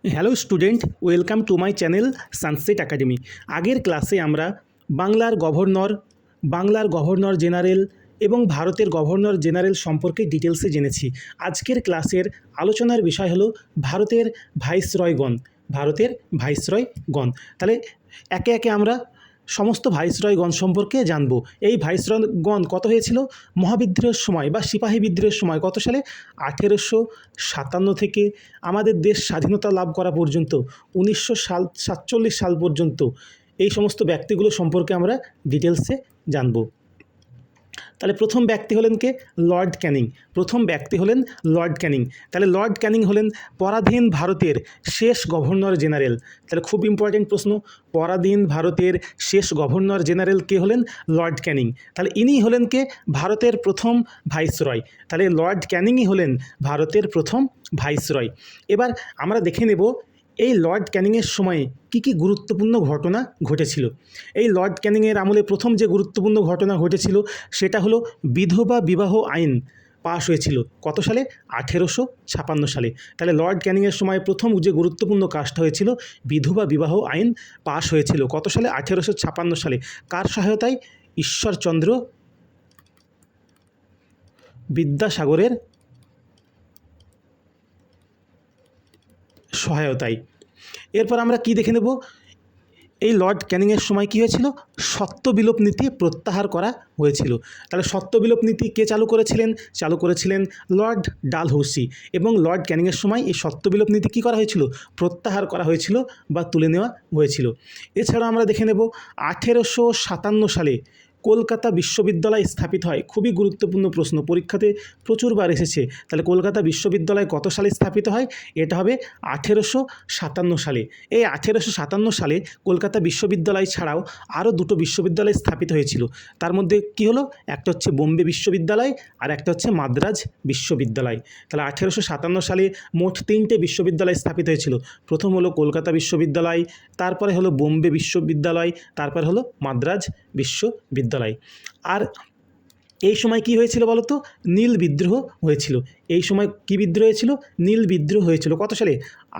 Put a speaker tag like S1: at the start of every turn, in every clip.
S1: Hello student, welcome to my channel sunset academy. আগের ক্লাসে আমরা বাংলার গভর্নর জেনারেল এবং ভারতের গভর্নর জেনারেল সম্পর্কে ডিটেলসে জেনেছি। আজকের ক্লাসের আলোচনার বিষয় হলো ভারতের ভাইসরয়গণ। তাহলে একে একে আমরা সমস্ত ভাইসরয়গণ সম্পর্কে জানব। এই ভাইসরয়গণ কত হয়েছিল মহাবিদ্রোহের সময় বা সিপাহী বিদ্রোহের সময়, কত সালে 1857 থেকে আমাদের দেশ স্বাধীনতা লাভ করা পর্যন্ত 1947 সাল পর্যন্ত এই সমস্ত ব্যক্তিগুলো সম্পর্কে আমরা ডিটেলসে জানব। তাহলে প্রথম ব্যক্তি হলেন কে? লর্ড ক্যানিং। তাহলে লর্ড ক্যানিং হলেন পরাধীন ভারতের শেষ গভর্নর জেনারেল। তাহলে খুব ইম্পর্টেন্ট প্রশ্ন, পরাধীন ভারতের শেষ গভর্নর জেনারেল কে হলেন? লর্ড ক্যানিং। তাহলে ইনি হলেন কে? ভারতের প্রথম ভাইসরয়। তাহলে লর্ড ক্যানিংই হলেন ভারতের প্রথম ভাইসরয়। এবার আমরা দেখে নেব এই লর্ড ক্যানিংয়ের সময়ে কি গুরুত্বপূর্ণ ঘটনা ঘটেছিল। এই লর্ড ক্যানিংয়ের আমলে প্রথম যে গুরুত্বপূর্ণ ঘটনা ঘটেছিল সেটা হলো বিধবা বিবাহ আইন পাশ হয়েছিল। কত সালে? 1856 সালে। তাহলে লর্ড ক্যানিংয়ের সময় প্রথম যে গুরুত্বপূর্ণ কাজটা হয়েছিল, বিধবা বিবাহ আইন পাশ হয়েছিল। কত সালে? 1856 সালে। কার সহায়তায়? ঈশ্বরচন্দ্র বিদ্যাসাগরের সহায়তায়। এরপর আমরা কি দেখে নেব, এই লর্ড ক্যানিংয়ের সময় কি হয়েছিল? সত্যবিলোপ নীতি প্রত্যাহার করা হয়েছিল। তাহলে সত্যবিলোপ নীতি কে চালু করেছিলেন? চালু করেছিলেন লর্ড ডালহৌসি। এবং লর্ড ক্যানিংয়ের সময় এই সত্যবিলোপ নীতি কী করা হয়েছিল? প্রত্যাহার করা হয়েছিল বা তুলে নেওয়া হয়েছিল। এছাড়া আমরা দেখে নেব 1857 সালে কলকাতা বিশ্ববিদ্যালয় স্থাপিত হয়। খুবই গুরুত্বপূর্ণ প্রশ্ন, পরীক্ষাতে প্রচুরবার এসেছে। তাহলে কলকাতা বিশ্ববিদ্যালয় কত সালে স্থাপিত হয়? এটা হবে 1857 সালে। এই 1857 সালে কলকাতা বিশ্ববিদ্যালয় ছাড়াও আরও দুটো বিশ্ববিদ্যালয় স্থাপিত হয়েছিল। তার মধ্যে কি হলো? একটা হচ্ছে বোম্বে বিশ্ববিদ্যালয় আর একটা হচ্ছে মাদ্রাজ বিশ্ববিদ্যালয়। তাহলে 1857 সালে মোট 3টে বিশ্ববিদ্যালয় স্থাপিত হয়েছিল। প্রথম হলো কলকাতা বিশ্ববিদ্যালয়, তারপরে হলো বোম্বে বিশ্ববিদ্যালয়, তারপরে হলো মাদ্রাজ বিশ্ববিদ্যালয়। আর এই সময় কি হয়েছিল বলো তো? নীল বিদ্রোহ হয়েছিল। এই সময় কি বিদ্রোহ হয়েছিল? নীল বিদ্রোহ হয়েছিল। কত সালে?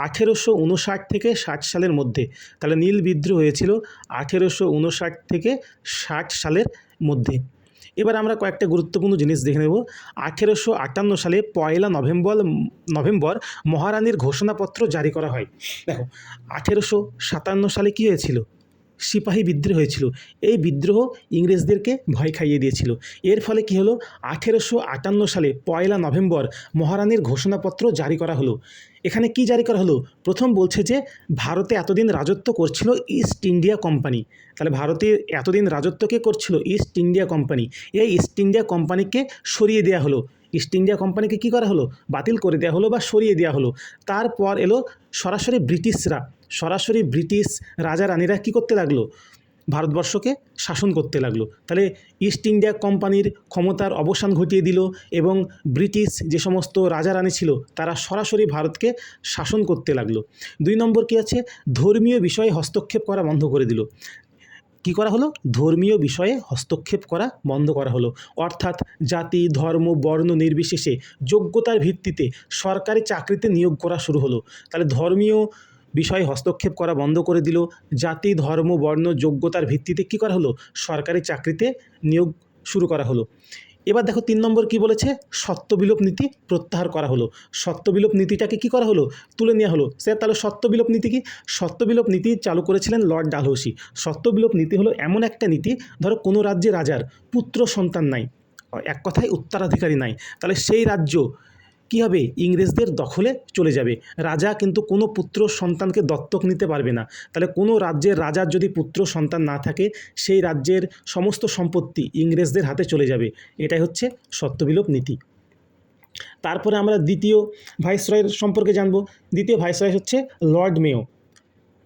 S1: 1859 থেকে 60 সালের মধ্যে। তাহলে নীল বিদ্রোহ হয়েছিল 1859 থেকে 60 সালের মধ্যে। এবার আমরা কয়েকটা গুরুত্বপূর্ণ জিনিস দেখে নেব। 1858 সালে 1 নভেম্বর মহারানীর ঘোষণাপত্র জারি করা হয়। দেখো, 1857 সালে কী হয়েছিল? সিপাহী বিদ্রোহ হয়েছিল। এই বিদ্রোহ ইংরেজদেরকে ভয় খাইয়ে দিয়েছিল। এর ফলে কি হলো? 1858 সালে 1 নভেম্বর মহারানীর ঘোষণাপত্র জারি করা হলো। এখানে কি জারি করা হলো? প্রথম বলছে যে ভারতে এতদিন রাজত্ব করছিল ইস্ট ইন্ডিয়া কোম্পানি। তাহলে ভারতে এতদিন রাজত্ব কে করছিল? East India company. এই ইস্ট ইন্ডিয়া কোম্পানিকে সরিয়ে দেওয়া হলো। ইস্ট ইন্ডিয়া কোম্পানিকে কী করা হলো? বাতিল করে দেওয়া হলো বা সরিয়ে দেওয়া হলো। তারপর এলো সরাসরি ব্রিটিশ রাজা রানীরা কী করতে লাগলো? ভারতবর্ষকে শাসন করতে লাগলো। তাহলে ইস্ট ইন্ডিয়া কোম্পানির ক্ষমতার অবসান ঘটিয়ে দিল এবং ব্রিটিশ যে সমস্ত রাজা রানী ছিল তারা সরাসরি ভারতকে শাসন করতে লাগলো। 2 নম্বর কী আছে? ধর্মীয় বিষয়ে হস্তক্ষেপ করা বন্ধ করে দিল। কী করা হলো? ধর্মীয় বিষয়ে হস্তক্ষেপ করা বন্ধ করা হলো। অর্থাৎ জাতি, ধর্ম, বর্ণ নির্বিশেষে যোগ্যতার ভিত্তিতে সরকারি চাকরিতে নিয়োগ করা শুরু হলো। তাহলে ধর্মীয় বিষয়ে হস্তক্ষেপ করা বন্ধ করে দিল। জাতি, ধর্ম, বর্ণ, যোগ্যতার ভিত্তিতে কী করা হলো? সরকারি চাকরিতে নিয়োগ শুরু করা হলো। এবার দেখো 3 নম্বর কী বলেছে? সত্যবিলোপ নীতি প্রত্যাহার করা হলো। সত্যবিলোপ নীতিটাকে কী করা হলো? তুলে নেওয়া হলো। স্যার তাহলে সত্যবিলোপ নীতি কি? সত্যবিলোপ নীতি চালু করেছিলেন লর্ড ডালহৌসি। সত্যবিলোপ নীতি হলো এমন একটা নীতি, ধরো কোনো রাজ্যে রাজার পুত্র সন্তান নাই, এক কথায় উত্তরাধিকারী নাই, তাহলে সেই রাজ্য কী হবে? ইংরেজদের দখলে চলে যাবে। রাজা কিন্তু কোনো পুত্র সন্তানকে দত্তক নিতে পারবে না। তাহলে কোনো রাজ্যের রাজার যদি পুত্র সন্তান না থাকে, সেই রাজ্যের সমস্ত সম্পত্তি ইংরেজদের হাতে চলে যাবে। এটাই হচ্ছে সত্যবিলোপ নীতি। তারপরে আমরা দ্বিতীয় ভাইসরয়ের সম্পর্কে জানব। দ্বিতীয় ভাইসরয় হচ্ছে লর্ড মেয়ো।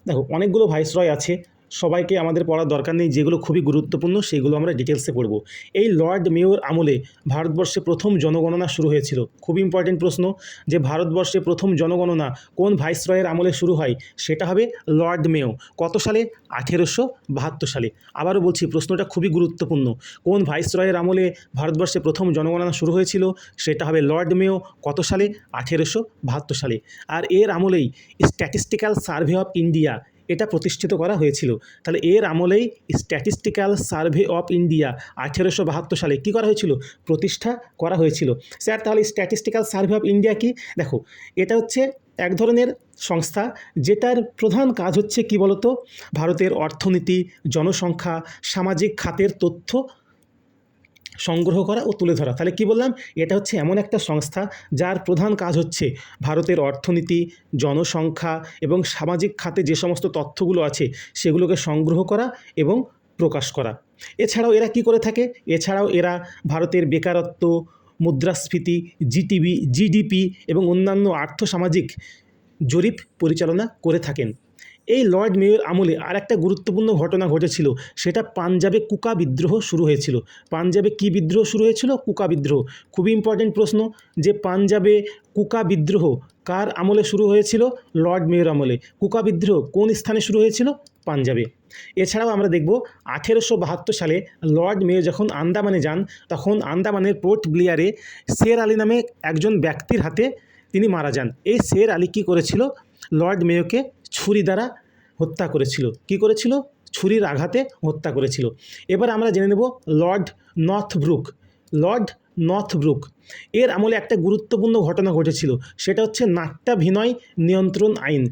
S1: দেখো, অনেকগুলো ভাইসরয় আছে। সবাইকে আমাদের পড়ার দরকার নেই, যেগুলো খুবই গুরুত্বপূর্ণ সেগুলো আমরা ডিটেলসে পড়ব। এই লর্ড মেয়োর আমলে ভারতবর্ষে প্রথম জনগণনা শুরু হয়েছিল। খুব ইম্পর্টেন্ট প্রশ্ন যে ভারতবর্ষে প্রথম জনগণনা কোন ভাইসরয়ের আমলে শুরু হয়, সেটা হবে লর্ড মেয়ো। কত সালে? 1872 সালে। আবারও বলছি, প্রশ্নটা খুবই গুরুত্বপূর্ণ। কোন ভাইসরয়ের আমলে ভারতবর্ষে প্রথম জনগণনা শুরু হয়েছিল, সেটা হবে লর্ড মেয়ো। কত সালে? 1872 সালে। আর এর আমলেই স্ট্যাটিস্টিক্যাল সার্ভে অফ ইন্ডিয়া এটা প্রতিষ্ঠিত করা হয়েছিল। তাহলে এর আমলেই স্ট্যাটিস্টিক্যাল সার্ভে অফ ইন্ডিয়া 1872 সালে কী করা হয়েছিল? প্রতিষ্ঠা করা হয়েছিল। স্যার তাহলে স্ট্যাটিস্টিক্যাল সার্ভে অফ ইন্ডিয়া কি? দেখো, এটা হচ্ছে এক ধরনের সংস্থা যেটার প্রধান কাজ হচ্ছে কি বলতো, ভারতের অর্থনীতি, জনসংখ্যা, সামাজিক খাতের তথ্য সংগ্রহ করা ও তুলে ধরা। তাহলে কি বললাম? এটা হচ্ছে এমন একটা সংস্থা যার প্রধান কাজ হচ্ছে ভারতের অর্থনীতি, জনসংখ্যা এবং সামাজিক খাতে যে সমস্ত তথ্যগুলো আছে সেগুলোকে সংগ্রহ করা এবং প্রকাশ করা। এছাড়াও এরা কি করে থাকে? এছাড়াও এরা ভারতের বেকারত্ব, মুদ্রাস্ফীতি, জিডিপি এবং অন্যান্য আর্থসামাজিক জরিপ পরিচালনা করে থাকেন। এই লর্ড মেয়োর আমলে আর একটা গুরুত্বপূর্ণ ঘটনা ঘটেছিল, সেটা পাঞ্জাবে কুকা বিদ্রোহ শুরু হয়েছিল। পাঞ্জাবে কি বিদ্রোহ শুরু হয়েছিল? কুকা বিদ্রোহ। খুবই ইম্পর্টেন্ট প্রশ্ন যে পাঞ্জাবে কুকা বিদ্রোহ কার আমলে শুরু হয়েছিল? লর্ড মেয়োর আমলে। কুকা বিদ্রোহ কোন স্থানে শুরু হয়েছিল? পাঞ্জাবে। এছাড়াও আমরা দেখব 1872 সালে লর্ড মেয়ো যখন আন্দামানে যান, তখন আন্দামানের পোর্ট ব্লেয়ারে শের আলী নামে একজন ব্যক্তির হাতে তিনি মারা যান। এই শের আলী কী করেছিল? লর্ড মেয়োকে ছুরি দ্বারা হত্যা করেছিল। কি করেছিল? ছুরির আঘাতে হত্যা করেছিল। এবার আমরা জেনে নেব লর্ড নর্থব্রুক এর আমলে একটা গুরুত্বপূর্ণ ঘটনা ঘটেছিল, সেটা হচ্ছে নাট্যাভিনয় নিয়ন্ত্রণ আইন।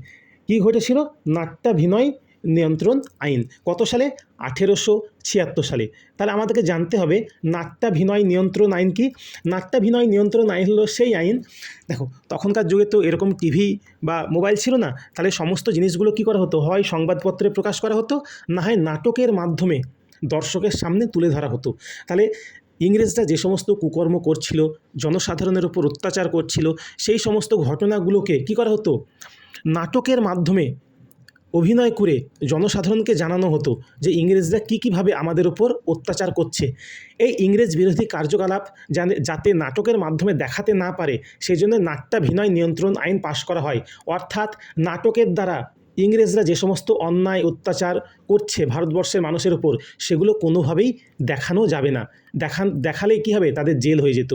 S1: কি ঘটেছিল? নাট্যাভিনয় নিয়ন্ত্রণ আইন। কত সালে? 1876 সালে। তাহলে আমাদেরকে জানতে হবে নাট্যাভিনয় নিয়ন্ত্রণ আইন কি? নাট্যাভিনয় নিয়ন্ত্রণ আইন হলো সেই আইন, দেখো তখনকার যুগে তো এরকম টিভি বা মোবাইল ছিল না, তাহলে সমস্ত জিনিসগুলো কি করা হতো? হয় সংবাদপত্রে প্রকাশ করা হতো, না হয় নাটকের মাধ্যমে দর্শকের সামনে তুলে ধরা হতো। তাহলে ইংরেজরা যে সমস্ত কুকর্ম করছিল, জনসাধারণের উপর অত্যাচার করছিল, সেই সমস্ত ঘটনাগুলোকে কি করা হতো? নাটকের মাধ্যমে অভিনয় করে জনসাধারণকে জানানো হতো যে ইংরেজরা কীভাবে আমাদের ওপর অত্যাচার করছে। এই ইংরেজ বিরোধী কার্যকলাপ যাতে নাটকের মাধ্যমে দেখাতে না পারে, সেই জন্য নাট্যাভিনয় নিয়ন্ত্রণ আইন পাশ করা হয়। অর্থাৎ নাটকের দ্বারা ইংরেজরা যে সমস্ত অন্যায় অত্যাচার করছে ভারতবর্ষের মানুষের ওপর, সেগুলো কোনোভাবেই দেখানো যাবে না। দেখালেই কী হবে? তাদের জেল হয়ে যেত।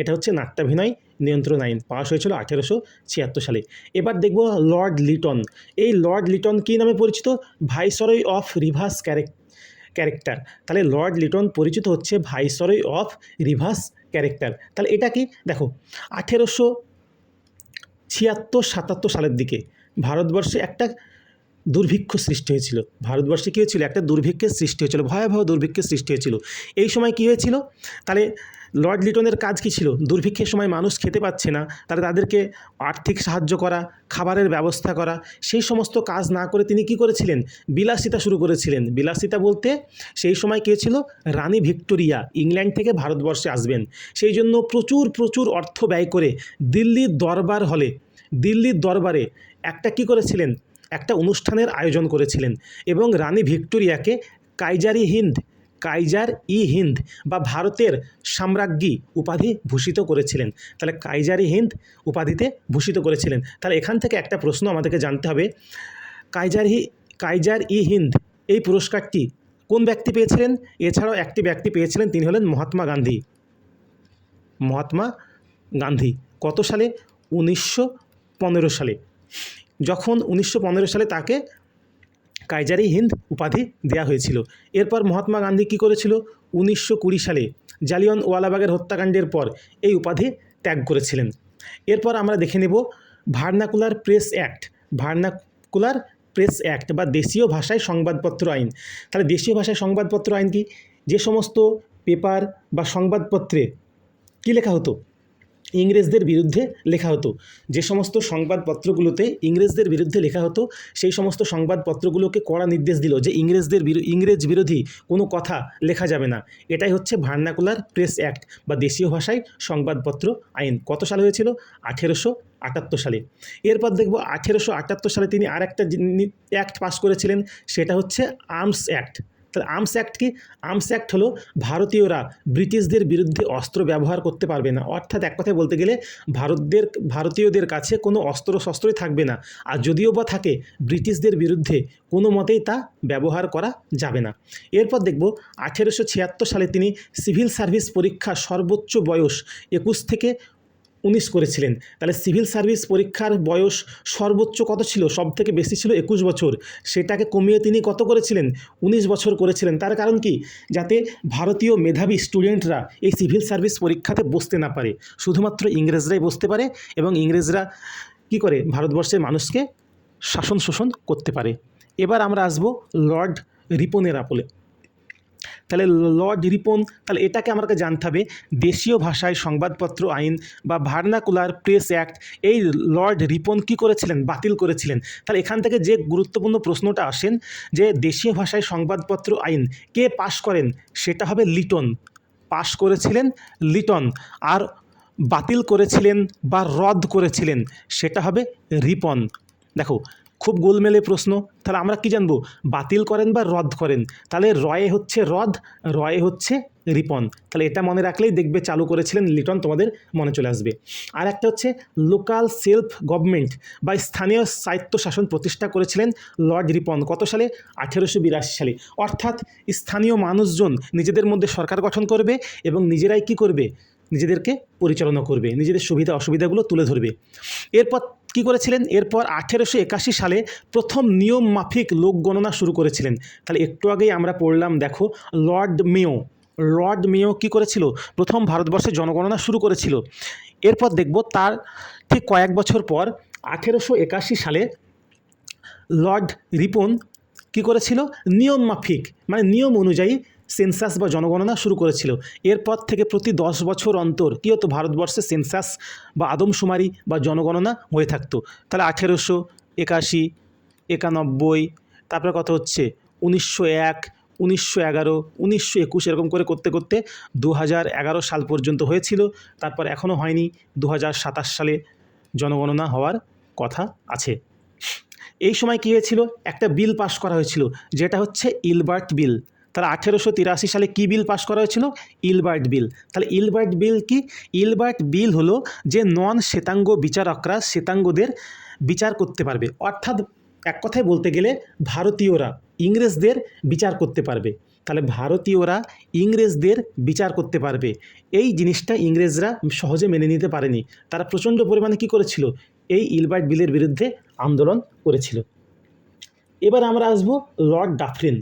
S1: এটা হচ্ছে নাট্যাভিনয় নিয়ন্ত্রণ আইন, পাস হয়েছিল 1876 সালে। এবার দেখব লর্ড লিটন। এই লর্ড লিটন কী নামে পরিচিত? Viceroy of reverse character. তাহলে লর্ড লিটন পরিচিত হচ্ছে ভাইসরয় অফ রিভার্স ক্যারেক্টার। তাহলে এটা কি? দেখো 1876-77 সালের দিকে ভারতবর্ষে একটা দুর্ভিক্ষ সৃষ্টি হয়েছিল। ভারতবর্ষে কী হয়েছিল? একটা দুর্ভিক্ষের সৃষ্টি হয়েছিল, ভয়াবহ দুর্ভিক্ষের সৃষ্টি হয়েছিল। এই সময় কী হয়েছিল? তাহলে লর্ড লিটনের কাজ কী ছিল? দুর্ভিক্ষের সময় মানুষ খেতে পাচ্ছে না, তাহলে তাদেরকে আর্থিক সাহায্য করা, খাবারের ব্যবস্থা করা, সেই সমস্ত কাজ না করে তিনি কি করেছিলেন? বিলাসিতা শুরু করেছিলেন। বিলাসিতা বলতে সেই সময় কে ছিল? রানী ভিক্টোরিয়া ইংল্যান্ড থেকে ভারতবর্ষে আসবেন, সেই জন্য প্রচুর অর্থ ব্যয় করে দিল্লির দরবারে একটা কি করেছিলেন? একটা অনুষ্ঠানের আয়োজন করেছিলেন এবং রানী ভিক্টোরিয়াকে কাইজার-ই-হিন্দ বা ভারতের সাম্রাজ্ঞী উপাধি ভূষিত করেছিলেন। তাহলে কাইজার-ই-হিন্দ উপাধিতে ভূষিত করেছিলেন। তাহলে এখান থেকে একটা প্রশ্ন আমাদেরকে জানতে হবে, কাইজার-ই-হিন্দ এই পুরস্কারটি কোন ব্যক্তি পেয়েছিলেন? এছাড়াও একটি ব্যক্তি পেয়েছিলেন, তিনি হলেন মহাত্মা গান্ধী। কত সালে? 1915 সালে। যখন 1915 সালে তাকে কাইজার-ই-হিন্দ উপাধি দেওয়া হয়েছিল। এরপর মহাত্মা গান্ধী কী করেছিল? 1920 সালে জালিয়ানওয়ালাবাগের হত্যাকাণ্ডের পর এই উপাধি ত্যাগ করেছিলেন। এরপর আমরা দেখে নেব ভার্নাকুলার প্রেস অ্যাক্ট বা দেশীয় ভাষায় সংবাদপত্র আইন। তাহলে দেশীয় ভাষায় সংবাদপত্র আইন কি? যে সমস্ত পেপার বা সংবাদপত্রে কী লেখা হতো? ইংরেজদের বিরুদ্ধে লেখা হতো। যে সমস্ত সংবাদপত্রগুলোতে ইংরেজদের বিরুদ্ধে লেখা হতো, সেই সমস্ত সংবাদপত্রগুলোকে কড়া নির্দেশ দিল যে ইংরেজ বিরোধী কোনো কথা লেখা যাবে না। এটাই হচ্ছে ভার্নাকুলার প্রেস অ্যাক্ট বা দেশীয় ভাষায় সংবাদপত্র আইন। কত সালে হয়েছিল? সালে। এরপর দেখব 1878 সালে তিনি আর একটা অ্যাক্ট পাস করেছিলেন, সেটা হচ্ছে আর্মস অ্যাক্ট। তাহলে আর্মস অ্যাক্ট কি? আর্মস অ্যাক্ট হলো ভারতীয়রা ব্রিটিশদের বিরুদ্ধে অস্ত্র ব্যবহার করতে পারবে না, অর্থাৎ এক কথায় বলতে গেলে ভারতীয়দের কাছে কোনো শস্ত্রই থাকবে না, আর যদিও বা থাকে ব্রিটিশদের বিরুদ্ধে কোনো মতেই তা ব্যবহার করা যাবে না। এরপর দেখব 1876 সালে তিনি সিভিল সার্ভিস পরীক্ষা সর্বোচ্চ বয়স 21 থেকে 19 করেছিলেন। তাহলে সিভিল সার্ভিস পরীক্ষার বয়স সর্বোচ্চ কত ছিল? সব থেকে বেশি ছিল 21 বছর, সেটাকে কমিয়ে তিনি কত করেছিলেন? 19 বছর করেছিলেন। তার কারণ কি? যাতে ভারতীয় মেধাবী স্টুডেন্টরা এই সিভিল সার্ভিস পরীক্ষাতে বসতে না পারে, শুধুমাত্র ইংরেজরাই বসতে পারে এবং ইংরেজরা কি করে? ভারতবর্ষের মানুষকে শাসন শোষণ করতে পারে। এবার আমরা আসবো লর্ড রিপনের আমলে। তাহলে লর্ড রিপন, তাহলে এটাকে আমাকে জানতে হবে, দেশীয় ভাষায় সংবাদপত্র আইন বা ভার্নাকুলার প্রেস অ্যাক্ট, এই লর্ড রিপন কি করেছিলেন? বাতিল করেছিলেন। তাহলে এখান থেকে যে গুরুত্বপূর্ণ প্রশ্নটা আসেন যে দেশীয় ভাষায় সংবাদপত্র আইন কে পাশ করেন? সেটা হবে লিটন। পাশ করেছিলেন লিটন। আর বাতিল করেছিলেন বা রদ করেছিলেন সেটা হবে রিপন। দেখো খুব গোলমেলে প্রশ্ন। তাহলে আমরা কি জানবো? বাতিল করেন বা রদ করেন। তাহলে রয়ে হচ্ছে রদ, রয়ে হচ্ছে রিপন। তাহলে এটা মনে রাখলেই দেখবে চালু করেছিলেন লিটন, তোমাদের মনে চলে আসবে। আর একটা হচ্ছে লোকাল সেলফ গভর্নমেন্ট বা স্থানীয় স্বায়ত্তশাসন প্রতিষ্ঠা করেছিলেন লর্ড রিপন। কত সালে? 1882 সালে। অর্থাৎ স্থানীয় মানুষজন নিজেদের মধ্যে সরকার গঠন করবে এবং নিজেরাই কি করবে? নিজেদেরকে পরিচালনা করবে, নিজেদের সুবিধা অসুবিধাগুলো তুলে ধরবে। এরপর কি করেছিলেন? এরপর 1881 সালে প্রথম নিয়ম মাফিক লোক গণনা শুরু করেছিলেন। তাহলে একটু আগেই আমরা পড়লাম, দেখো লর্ড মেয়ো কী করেছিল? প্রথম ভারতবর্ষে জনগণনা শুরু করেছিল। এরপর দেখব তার ঠিক কয়েক বছর পর 1881 সালে লর্ড রিপন কি করেছিল? নিয়ম মাফিক মানে নিয়ম অনুযায়ী সেন্সাস বা জনগণনা শুরু করেছিল। এরপর থেকে প্রতি 10 বছর অন্তর কী হতো? ভারতবর্ষে সেন্সাস বা আদমশুমারি বা জনগণনা হয়ে থাকতো। তাহলে 1881, 91, তারপরে কত হচ্ছে 1901, 1911, 1921 এরকম করে করতে করতে 2011 সাল পর্যন্ত হয়েছিল। তারপর এখনও হয়নি, 2027 সালে জনগণনা হওয়ার কথা আছে। এই সময় কী হয়েছিল? একটা বিল পাশ করা হয়েছিল, যেটা হচ্ছে ইলবার্ট বিল। তাহলে 1883 সালে কী বিল পাশ করা হয়েছিল? ইলবার্ট বিল। তাহলে ইলবার্ট বিল কি? ইলবার্ট বিল হলো যে নন শ্বেতাঙ্গ বিচারকরা শ্বেতাঙ্গদের বিচার করতে পারবে, অর্থাৎ এক কথায় বলতে গেলে ভারতীয়রা ইংরেজদের বিচার করতে পারবে। তাহলে ভারতীয়রা ইংরেজদের বিচার করতে পারবে, এই জিনিসটা ইংরেজরা সহজে মেনে নিতে পারেনি। তারা প্রচণ্ড পরিমাণে কী করেছিল? এই ইলবার্ট বিলের বিরুদ্ধে আন্দোলন করেছিল। এবার আমরা আসবো লর্ড ডাফরিন।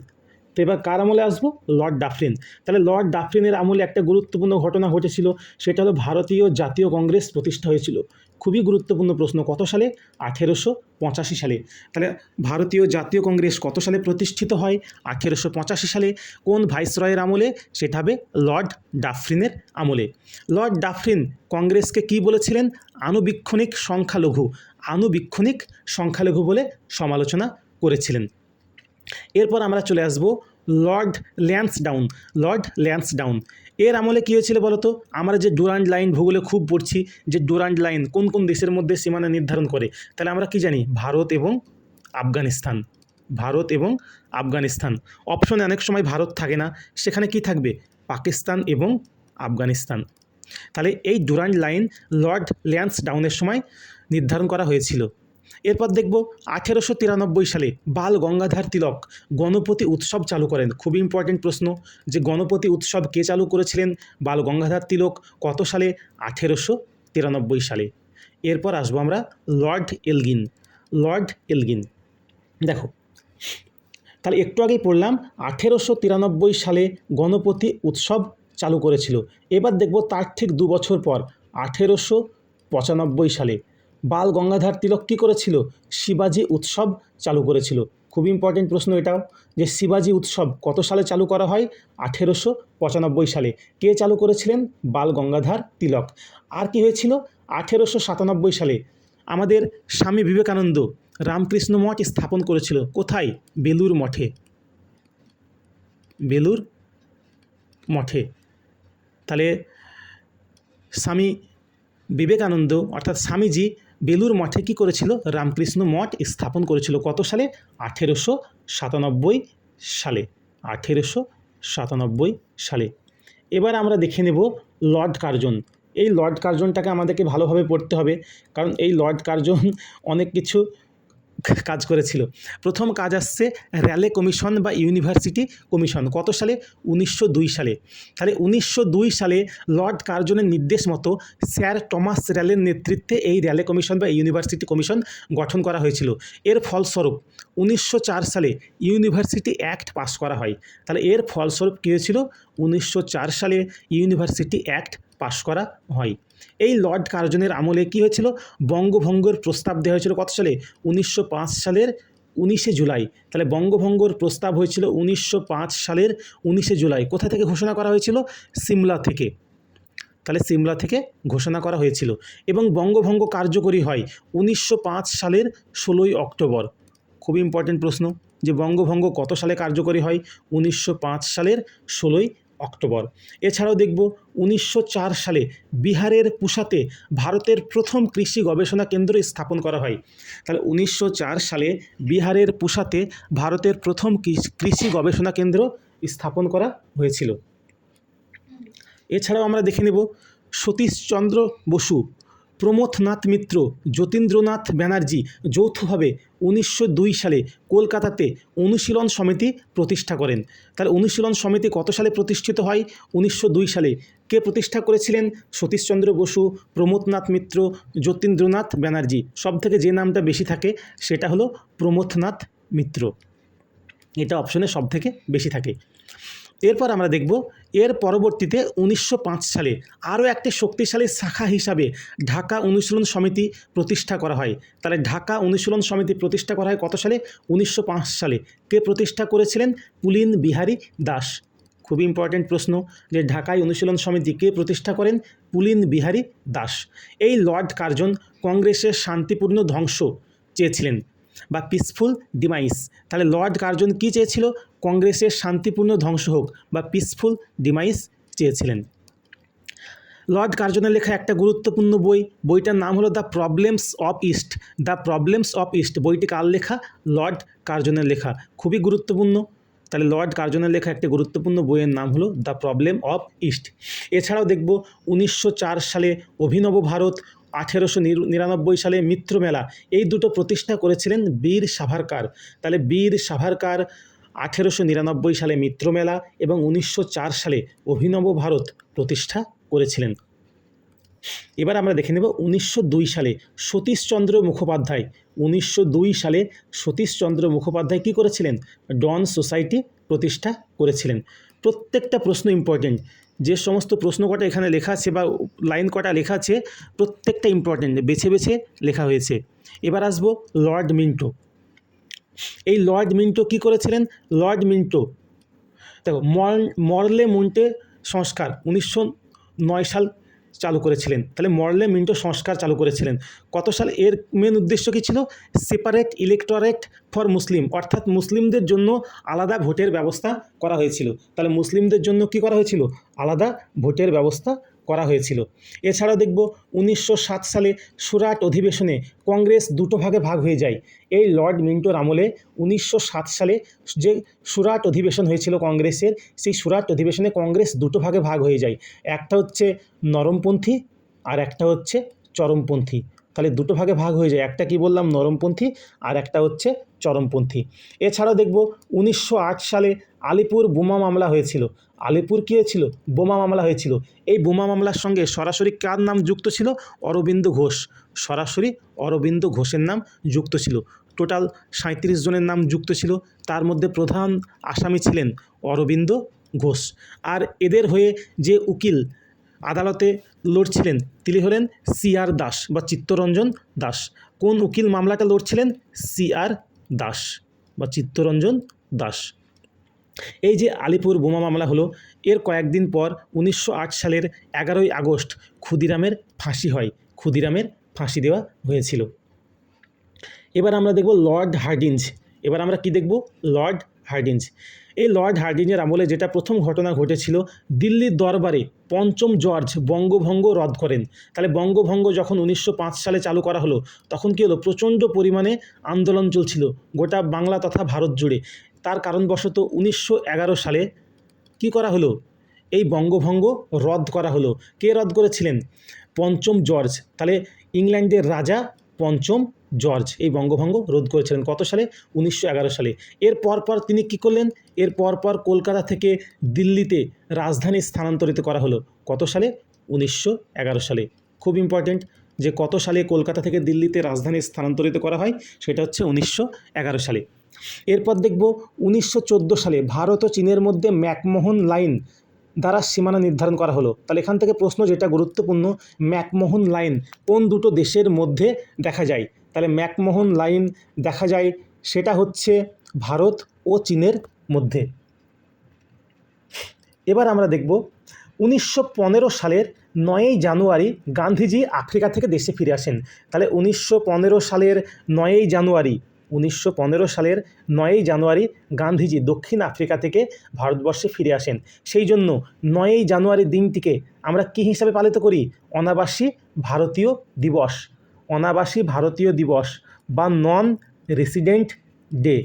S1: তো এবার কার আমলে আসবো? Lord Dufferin. তাহলে লর্ড ডাফরিনের আমলে একটা গুরুত্বপূর্ণ ঘটনা ঘটেছিল, সেটা হলো ভারতীয় জাতীয় কংগ্রেস প্রতিষ্ঠা হয়েছিল। খুবই গুরুত্বপূর্ণ প্রশ্ন। কত সালে? 1885 সালে। তাহলে ভারতীয় জাতীয় কংগ্রেস কত সালে প্রতিষ্ঠিত হয়? 1885 সালে। কোন ভাইসরয়ের আমলে? সেটা হবে লর্ড ডাফরিনের আমলে। লর্ড ডাফরিন কংগ্রেসকে কি বলেছিলেন? আনুবীক্ষণিক সংখ্যালঘু বলে সমালোচনা করেছিলেন। এরপর আমরা চলে আসব লর্ড ল্যান্সডাউন। এর আমলে কী হয়েছিল বলো তো? আমরা যে ডুরান্ড লাইন ভূগোলে খুব পড়ছি, যে ডুরান্ড লাইন কোন কোন দেশের মধ্যে সীমানা নির্ধারণ করে, তাহলে আমরা কি জানি? ভারত এবং আফগানিস্তান। অপশনে অনেক সময় ভারত থাকে না, সেখানে কি থাকবে? পাকিস্তান এবং আফগানিস্তান। তাহলে এই ডুরান্ড লাইন লর্ড ল্যান্সডাউনের সময় নির্ধারণ করা হয়েছিল। এরপর দেখব 1893 সালে বাল গঙ্গাধর তিলক গণপতি উৎসব চালু করেন। খুবই ইম্পর্টেন্ট প্রশ্ন, যে গণপতি উৎসব কে চালু করেছিলেন? বাল গঙ্গাধর তিলক। কত সালে? 1893 সালে। এরপর আসবো আমরা লর্ড এলগিন। দেখো তাহলে একটু আগেই পড়লাম 1893 সালে গণপতি উৎসব চালু করেছিল। এবার দেখব তার ঠিক 2 বছর পর 1895 সালে বাল গঙ্গাধর তিলক কী করেছিল? শিবাজি উৎসব চালু করেছিল। খুব ইম্পর্টেন্ট প্রশ্ন এটাও, যে শিবাজি উৎসব কত সালে চালু করা হয়? 1895 সালে। কে চালু করেছিলেন? বাল গঙ্গাধর তিলক। আর কি হয়েছিল? 1897 সালে আমাদের স্বামী বিবেকানন্দ রামকৃষ্ণ মঠ স্থাপন করেছিল। কোথায়? বেলুর মঠে। তাহলে স্বামী বিবেকানন্দ অর্থাৎ স্বামীজি বেলুর মঠে কি করেছিল? রামকৃষ্ণ মঠ স্থাপন করেছিল। কত সালে? 1897 সালে। 1897 সালে। এবার আমরা দেখে নেব লর্ড কার্জন। এই লর্ড কার্জনটাকে আমাদেরকে ভালোভাবে পড়তে হবে, কারণ এই লর্ড কার্জন অনেক কিছু কাজ করেছিল। প্রথম কাজ আসছে র্যালে কমিশন বা ইউনিভার্সিটি কমিশন। কত সালে? 1902 সালে। তাহলে 1902 সালে লর্ড কার্জনের নির্দেশ মতো স্যার টমাস র্যালের নেতৃত্বে এই র্যালে কমিশন বা ইউনিভার্সিটি কমিশন গঠন করা হয়েছিল। এর ফলস্বরূপ 1904 সালে ইউনিভার্সিটি অ্যাক্ট পাস করা হয়। তাহলে এর ফলস্বরূপ কী হয়েছিল? 1904 সালে ইউনিভার্সিটি অ্যাক্ট পাস করা হয়। এই লর্ড কার্জনের আমলে কি হয়েছিল? বঙ্গভঙ্গের প্রস্তাব দেওয়া হয়েছিল। কত সালে? 1905 সালের 19শে জুলাই। তাহলে বঙ্গভঙ্গর প্রস্তাব হয়েছিল 1905 সালের 19শে জুলাই। কোথা থেকে ঘোষণা করা হয়েছিল? সিমলা থেকে। তাহলে সিমলা থেকে ঘোষণা করা হয়েছিল এবং বঙ্গভঙ্গ কার্যকরী হয় 1905 সালের 16ই অক্টোবর। খুব ইম্পর্টেন্ট প্রশ্ন যে বঙ্গভঙ্গ কত সালে কার্যকরী হয়? 1905 সালের 16ই অক্টোবর। এছাড়াও দেখব 1904 সালে বিহারের পুসাতে ভারতের প্রথম কৃষি গবেষণা কেন্দ্র স্থাপন করা হয়। তাহলে 1904 সালে বিহারের পুসাতে ভারতের প্রথম কৃষি গবেষণা কেন্দ্র স্থাপন করা হয়েছিল। এছাড়াও আমরা দেখে নেব সতীশচন্দ্র বসু, প্রমথনাথ মিত্র, যতীন্দ্রনাথ ব্যানার্জি যৌথভাবে 1902 সালে কলকাতাতে অনুশীলন সমিতি প্রতিষ্ঠা করেন। তাহলে অনুশীলন সমিতি কত সালে প্রতিষ্ঠিত হয়? 1902 সালে। কে প্রতিষ্ঠা করেছিলেন? সতীশচন্দ্র বসু, প্রমথনাথ মিত্র, যতীন্দ্রনাথ ব্যানার্জি। সব থেকে যে নামটা বেশি থাকে সেটা হলো প্রমথনাথ মিত্র। এটা অপশনে সব থেকে বেশি থাকে। এরপর আমরা দেখব এর পরবর্তীতে 1905 সালে আরও একটি শক্তিশালী শাখা হিসাবে ঢাকা অনুশীলন সমিতি প্রতিষ্ঠা করা হয়। তাহলে ঢাকা অনুশীলন সমিতি প্রতিষ্ঠা করা হয় কত সালে? 1905 সালে। কে প্রতিষ্ঠা করেছিলেন? পুলিন বিহারী দাস। খুবই ইম্পর্ট্যান্ট প্রশ্ন যে ঢাকায় অনুশীলন সমিতি কে প্রতিষ্ঠা করেন? পুলিন বিহারী দাস। এই লর্ড কার্জন কংগ্রেসের শান্তিপূর্ণ ধ্বংস চেয়েছিলেন বা পিসফুল ডিমাইস। তাহলে লর্ড কার্জন কী চেয়েছিল? কংগ্রেসের শান্তিপূর্ণ ধ্বংস হোক বা পিসফুল ডিমাইস চেয়েছিলেন। লর্ড কার্জনের লেখা একটা গুরুত্বপূর্ণ বইটার নাম হলো the problems of east. The problems of east বইটি কার লেখা? লর্ড কার্জনের লেখা। খুবই গুরুত্বপূর্ণ। তাহলে লর্ড কার্জনের লেখা একটি গুরুত্বপূর্ণ বইয়ের নাম হলো দ্য প্রবলেম অফ ইস্ট। এছাড়াও দেখব 1904 সালে অভিনব ভারত, 1899 সালে মিত্র মেলা, এই দুটো প্রতিষ্ঠা করেছিলেন বীর সাভারকার। তাহলে বীর সাভারকার 1899 সালে মিত্র মেলা এবং 1904 সালে অভিনব ভারত প্রতিষ্ঠা করেছিলেন। এবার আমরা দেখে নেব 1902 সালে সতীশচন্দ্র মুখোপাধ্যায়। 1902 সালে সতীশচন্দ্র মুখোপাধ্যায় কী করেছিলেন? ডন সোসাইটি প্রতিষ্ঠা করেছিলেন। প্রত্যেকটা প্রশ্ন ইম্পর্টেন্ট। যে সমস্ত প্রশ্ন কটা এখানে লেখা আছে বা লাইন কটা লেখা আছে প্রত্যেকটা ইম্পর্টেন্ট, বেছে বেছে লেখা হয়েছে। এবার আসবো লর্ড মিন্টো। এই লর্ড মিন্টো কী করেছিলেন? লর্ড মিন্টো দেখো মরলে মন্টে সংস্কার 1909 সাল চালু করেছিলেন। তাহলে মরলে মিন্টো সংস্কার চালু করেছিলেন কত সালে? এর মেন উদ্দেশ্য কী ছিল? সেপারেট ইলেকটোরেট ফর মুসলিম, অর্থাৎ মুসলিমদের জন্য আলাদা ভোটের ব্যবস্থা করা হয়েছিল। তাহলে মুসলিমদের জন্য কি করা হয়েছিল? আলাদা ভোটের ব্যবস্থা করা হয়েছিল। এছাড়াও দেখব 1907 সালে সুরাট অধিবেশনে কংগ্রেস দুটো ভাগে ভাগ হয়ে যায়। এই লর্ড মিন্টোর আমলে 1907 সালে যে সুরাট অধিবেশন হয়েছিল কংগ্রেসের, সেই সুরাট অধিবেশনে কংগ্রেস দুটো ভাগে ভাগ হয়ে যায়। একটা হচ্ছে নরমপন্থী আর একটা হচ্ছে চরমপন্থী। তাহলে দুটো ভাগে ভাগ হয়ে যায়, একটা কি বললাম? নরমপন্থী আর একটা হচ্ছে চরমপন্থী। এছাড়াও দেখব 1908 সালে আলিপুর বোমা মামলা হয়েছিল। আলিপুর কী হয়েছিল? বোমা মামলা হয়েছিল। এই বোমা মামলার সঙ্গে সরাসরি কার নাম যুক্ত ছিল? অরবিন্দ ঘোষ। সরাসরি অরবিন্দ ঘোষের নাম যুক্ত ছিল। টোটাল 37 জনের নাম যুক্ত ছিল, তার মধ্যে প্রধান আসামি ছিলেন অরবিন্দ ঘোষ। আর এদের হয়ে যে উকিল আদালতে লড়ছিলেন তিনি হলেন CR দাস বা চিত্তরঞ্জন দাস। কোন উকিল মামলাটা লড়ছিলেন? CR দাস বা চিত্তরঞ্জন দাস। এই যে আলিপুর বোমা মামলা হলো, এর কয়েকদিন পর 1908 সালের 11ই আগস্ট ক্ষুদিরামের ফাঁসি হয়। ক্ষুদিরামের ফাঁসি দেওয়া হয়েছিল। এবার আমরা দেখব লর্ড হার্ডিঞ্জ। এবার আমরা কি দেখব? Lord Hardinge. এই লর্ড হার্ডিঞ্জের আমলে যেটা প্রথম ঘটনা ঘটেছিল, দিল্লির দরবারে পঞ্চম জর্জ বঙ্গভঙ্গ রদ করেন। তাহলে বঙ্গভঙ্গ যখন 1905 সালে চালু করা হলো, তখন কী হলো, প্রচণ্ড পরিমাণে আন্দোলন চলছিল গোটা বাংলা তথা ভারত জুড়ে। তার কারণবশত 1911 সালে কি করা হলো, এই বঙ্গভঙ্গ রদ করা হলো। কে রদ করেছিলেন? পঞ্চম জর্জ। তাহলে ইংল্যান্ডের রাজা পঞ্চম জর্জ এই বঙ্গভঙ্গ রোধ করেছিলেন। কত সালে? 1911 সালে। এর পরপর তিনি কি করলেন? এর পরপর কলকাতা থেকে দিল্লিতে রাজধানী স্থানান্তরিত করা হলো। কত সালে? 1911 সালে। খুব ইম্পর্টেন্ট যে কত সালে কলকাতা থেকে দিল্লিতে রাজধানী স্থানান্তরিত করা হয়, সেটা হচ্ছে 1911 সালে। এরপর দেখব 1914 সালে ভারত ও চীনের মধ্যে ম্যাকমোহন লাইন দ্বারা সীমানা নির্ধারণ করা হলো। তাহলে এখান থেকে প্রশ্ন যেটা গুরুত্বপূর্ণ, ম্যাকমোহন লাইন কোন দুটো দেশের মধ্যে দেখা যায়? তাহলে ম্যাকমোহন লাইন দেখা যায় সেটা হচ্ছে ভারত ও চীনের মধ্যে। এবার আমরা দেখব 1915 সালের 9ই জানুয়ারি গান্ধীজি আফ্রিকা থেকে দেশে ফিরে আসেন। তাহলে 1915 সালের 9ই জানুয়ারি 9ই জানুয়ারি গান্ধীজি দক্ষিণ আফ্রিকা থেকে ভারতবর্ষে ফিরে আসেন। সেই জন্য 9ই জানুয়ারি দিনটিকে আমরা কী হিসাবে পালিত করি? অনাবাসী ভারতীয় দিবস। অনাবাসী ভারতীয় দিবস বা non resident day.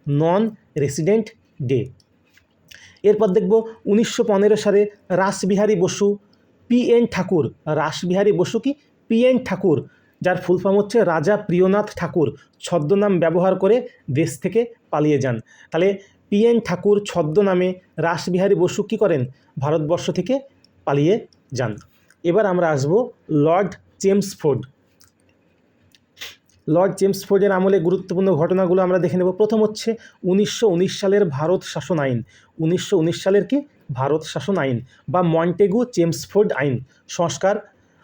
S1: Non resident day. এরপর দেখব 1915 সালে রাসবিহারী বসু PN ঠাকুর। রাসবিহারী বসু কি? PN ঠাকুর, যার ফুল ফর্ম হচ্ছে রাজা প্রিয়নাথ ঠাকুর, ছদ্মনাম ব্যবহার করে দেশ থেকে পালিয়ে যান। তাহলে PN ঠাকুর ছদ্মনামে রাসবিহারী বসু কী করেন? ভারতবর্ষ থেকে পালিয়ে যান। এবার আমরা আসব লর্ড চেমসফোর্ড। লর্ড চেমসফোর্ডের আমলে গুরুত্বপূর্ণ ঘটনাগুলো আমরা দেখে নেব। প্রথম হচ্ছে 1919 সালের ভারত শাসন আইন। 1919 সালের কি? ভারত শাসন আইন বা মন্টেগু চেমসফোর্ড আইন, সংস্কার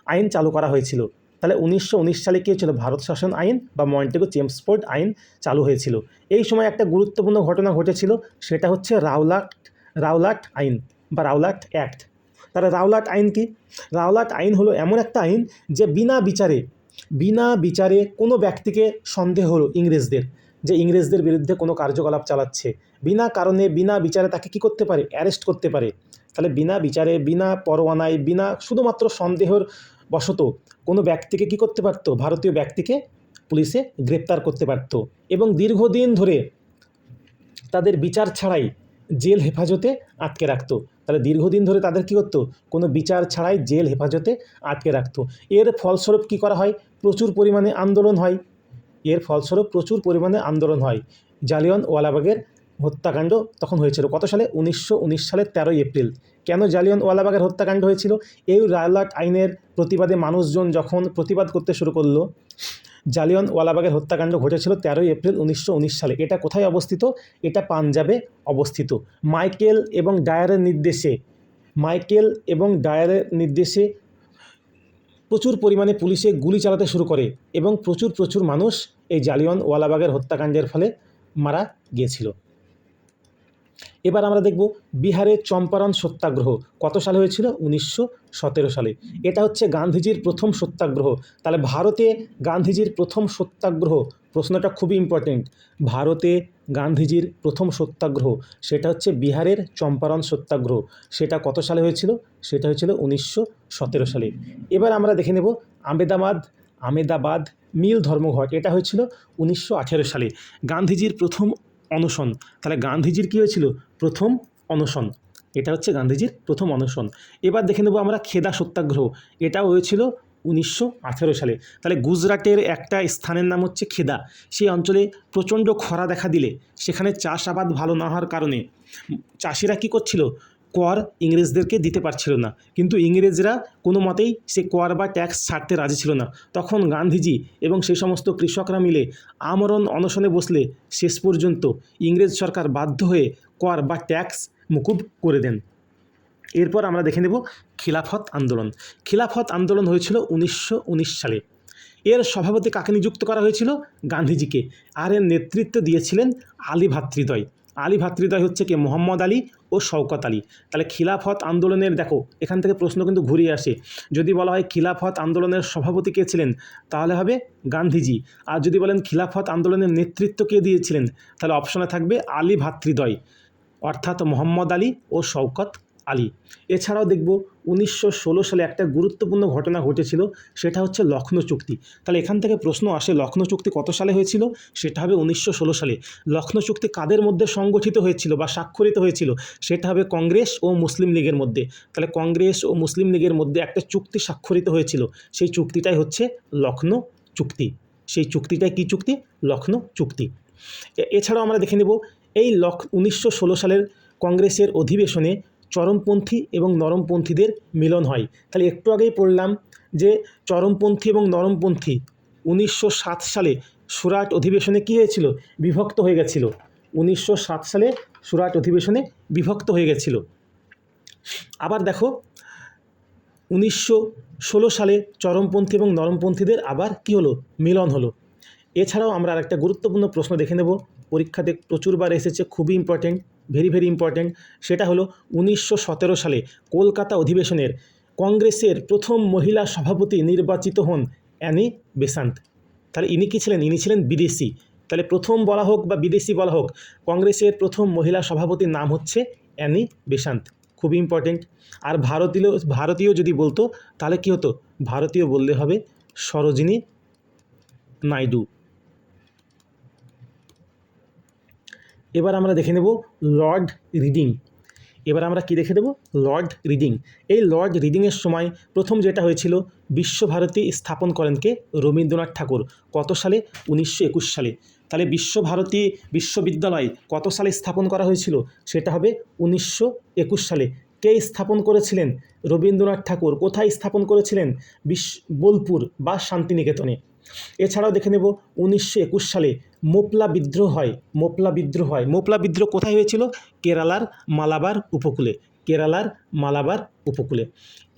S1: আইন চালু করা হয়েছিল। তাহলে 1919 সালে কী হয়েছিল? ভারত শাসন আইন বা মন্টেগু চেমসফোর্ড আইন চালু হয়েছিল। এই সময় একটা গুরুত্বপূর্ণ ঘটনা ঘটেছিল, সেটা হচ্ছে রাওলাট আইন বা রাওলাট অ্যাক্ট। তাহলে রাওলাট আইন কি? রাওলাট আইন হলো এমন একটা আইন যে বিনা বিচারে কোনো ব্যক্তিকে সন্দেহ হলো ইংরেজদের বিরুদ্ধে কোনো কার্যকলাপ চালাচ্ছে, বিনা কারণে বিনা বিচারে তাকে কি করতে পারে? অ্যারেস্ট করতে পারে। তাহলে বিনা বিচারে, বিনা পরোয়ানায়, বিনা শুধুমাত্র সন্দেহের বশত কোনো ব্যক্তিকে কি করতে পারতো? ভারতীয় ব্যক্তিকে পুলিশে গ্রেপ্তার করতে পারত এবং দীর্ঘদিন ধরে তাদের বিচার ছাড়াই জেল হেফাজতে আটকে রাখতো। তাহলে দীর্ঘদিন ধরে তাদের কী করতো? কোনো বিচার ছাড়াই জেল হেফাজতে আটকে রাখতো। এর ফলস্বরূপ কী করা হয়? প্রচুর পরিমাণে আন্দোলন হয়। জালিয়ানওয়ালাবাগের হত্যাকাণ্ড তখন হয়েছিল। কত সালে? 1919 সালের 13ই এপ্রিল। কেন জালিয়ানওয়ালাবাগের হত্যাকাণ্ড হয়েছিল? এই রাওলাট আইনের প্রতিবাদে মানুষজন যখন প্রতিবাদ করতে শুরু করলো, জালিয়ানওয়ালাবাগের হত্যাকাণ্ড ঘটেছিল 13ই এপ্রিল 1919 সালে। এটা কোথায় অবস্থিত? এটা পাঞ্জাবে অবস্থিত। মাইকেল এবং ডায়ারের নির্দেশে প্রচুর পরিমাণে পুলিশে গুলি চালাতে শুরু করে এবং প্রচুর মানুষ এই জালিয়ানওয়ালাবাগের হত্যাকাণ্ডের ফলে মারা গিয়েছিল। এবার আমরা দেখব বিহারের চম্পারণ সত্যাগ্রহ কত সালে হয়েছিল? 1917 সালে। এটা হচ্ছে গান্ধীজির প্রথম সত্যাগ্রহ। তাহলে ভারতে গান্ধীজির প্রথম সত্যাগ্রহ, প্রশ্নটা খুবই ইম্পর্টেন্ট, ভারতে গান্ধীজির প্রথম সত্যাগ্রহ সেটা হচ্ছে বিহারের চম্পারণ সত্যাগ্রহ। সেটা কত সালে হয়েছিল? সেটা হয়েছিল 1917 সালে। এবার আমরা দেখে নেব আমেদাবাদ মিল ধর্মঘট। এটা হয়েছিল 1918 সালে। গান্ধীজির প্রথম অনশন। তাহলে গান্ধীজির কী হয়েছিল? প্রথম অনশন। এটা হচ্ছে গান্ধীজির প্রথম অনশন। এবার দেখে নেব আমরা খেদা সত্যাগ্রহ। এটাও হয়েছিল 1918 সালে। তাহলে গুজরাটের একটা স্থানের নাম হচ্ছে খেদা। সেই অঞ্চলে প্রচণ্ড খরা দেখা দিলে সেখানে চাষাবাদ ভালো না হওয়ার কারণে চাষিরা কী করছিল? কর ইংরেজদেরকে দিতে পারছিল না, কিন্তু ইংরেজরা কোনো মতেই সে কর বা ট্যাক্স ছাড়তে রাজি ছিল না। তখন গান্ধীজি এবং সেই সমস্ত কৃষকরা মিলে আমরণ অনশনে বসলে শেষ পর্যন্ত ইংরেজ সরকার বাধ্য হয়ে কর বা ট্যাক্স মুকুব করে দেন। এরপর আমরা দেখে নেব খিলাফত আন্দোলন। খিলাফত আন্দোলন হয়েছিল 1919 সালে। এর সভাপতি কাকে নিযুক্ত করা হয়েছিল? গান্ধীজিকে। আর এর নেতৃত্ব দিয়েছিলেন আলী ভ্রাতৃদ্বয়। আলী ভ্রাতৃদ্বয় হচ্ছে কে? মোহাম্মদ আলী ও ও শওকত আলী। তাহলে খিলাফত আন্দোলনের, দেখো এখান থেকে প্রশ্ন কিন্তু ঘুরিয়ে আসে, যদি বলা হয় খিলাফত আন্দোলনের সভাপতি কে ছিলেন তাহলে হবে গান্ধীজি, আর যদি বলেন খিলাফত আন্দোলনের নেতৃত্ব কে দিয়েছিলেন তাহলে অপশনে থাকবে আলী ভ্রাতৃদ্বয়, অর্থাৎ মোহাম্মদ আলী ও শওকত আলী। এছাড়াও দেখব 1916 সালে একটা গুরুত্বপূর্ণ ঘটনা ঘটেছিল, সেটা হচ্ছে লখনৌ চুক্তি। তাহলে এখান থেকে প্রশ্ন আসে লখনৌ চুক্তি কত সালে হয়েছিল, সেটা হবে 1916 সালে। লখনৌ চুক্তি কাদের মধ্যে সংগঠিত হয়েছিল বা স্বাক্ষরিত হয়েছিল, সেটা হবে কংগ্রেস ও মুসলিম লীগের মধ্যে। তাহলে কংগ্রেস ও মুসলিম লীগের মধ্যে একটা চুক্তি স্বাক্ষরিত হয়েছিল, সেই চুক্তিটাই হচ্ছে লখনৌ চুক্তি। সেই চুক্তিটাই কী চুক্তি? লখনৌ চুক্তি। এছাড়াও আমরা দেখে নেব এই 1916 সালের কংগ্রেসের অধিবেশনে চরমপন্থী এবং নরমপন্থীদের মিলন হয়। তাহলে একটু আগেই পড়লাম যে চরমপন্থী এবং নরমপন্থী 1907 সালে সুরাট অধিবেশনে কী হয়েছিল? বিভক্ত হয়ে গেছিল। 1907 সালে সুরাট অধিবেশনে বিভক্ত হয়ে গেছিল। আবার দেখো 1916 সালে চরমপন্থী এবং নরমপন্থীদের আবার কি হলো? মিলন হলো। এছাড়াও আমরা আরেকটা গুরুত্বপূর্ণ প্রশ্ন দেখে নেব, পরীক্ষাতে প্রচুরবার এসেছে, খুবই ইম্পর্টেন্ট, ভেরি ভেরি ইম্পর্টেন্ট। সেটা হলো 1917 সালে কলকাতা অধিবেশনের কংগ্রেসের প্রথম মহিলা সভাপতি নির্বাচিত হন অ্যানি বেসান্ত। তাহলে ইনি কী ছিলেন? ইনি ছিলেন বিদেশি। তাহলে প্রথম বলা হোক বা বিদেশি বলা হোক, কংগ্রেসের প্রথম মহিলা সভাপতির নাম হচ্ছে অ্যানি বেসান্ত, খুবই ইম্পর্টেন্ট। আর ভারতীয় যদি বলতো তাহলে কী হতো? ভারতীয় বললে হবে সরোজিনী নাইডু। এবার আমরা দেখে নেব লর্ড রিডিং। এবার আমরা কি দেখে দেব? Lord Reading. এই লর্ড রিডিংয়ের সময় প্রথম যেটা হয়েছিল, বিশ্বভারতী স্থাপন করেন কে? রবীন্দ্রনাথ ঠাকুর। কত সালে? 1921 সালে। তাহলে বিশ্বভারতী বিশ্ববিদ্যালয় কত সালে স্থাপন করা হয়েছিল? সেটা হবে 1921 সালে। কে স্থাপন করেছিলেন? রবীন্দ্রনাথ ঠাকুর। কোথায় স্থাপন করেছিলেন? বোলপুর বা শান্তিনিকেতনে। এছাড়াও দেখে নেব 1921 সালে মোপলা বিদ্রোহ হয়। মোপলা বিদ্রোহ কোথায় হয়েছিল? কেরালার মালাবার উপকূলে। কেরালার মালাবার উপকূলে।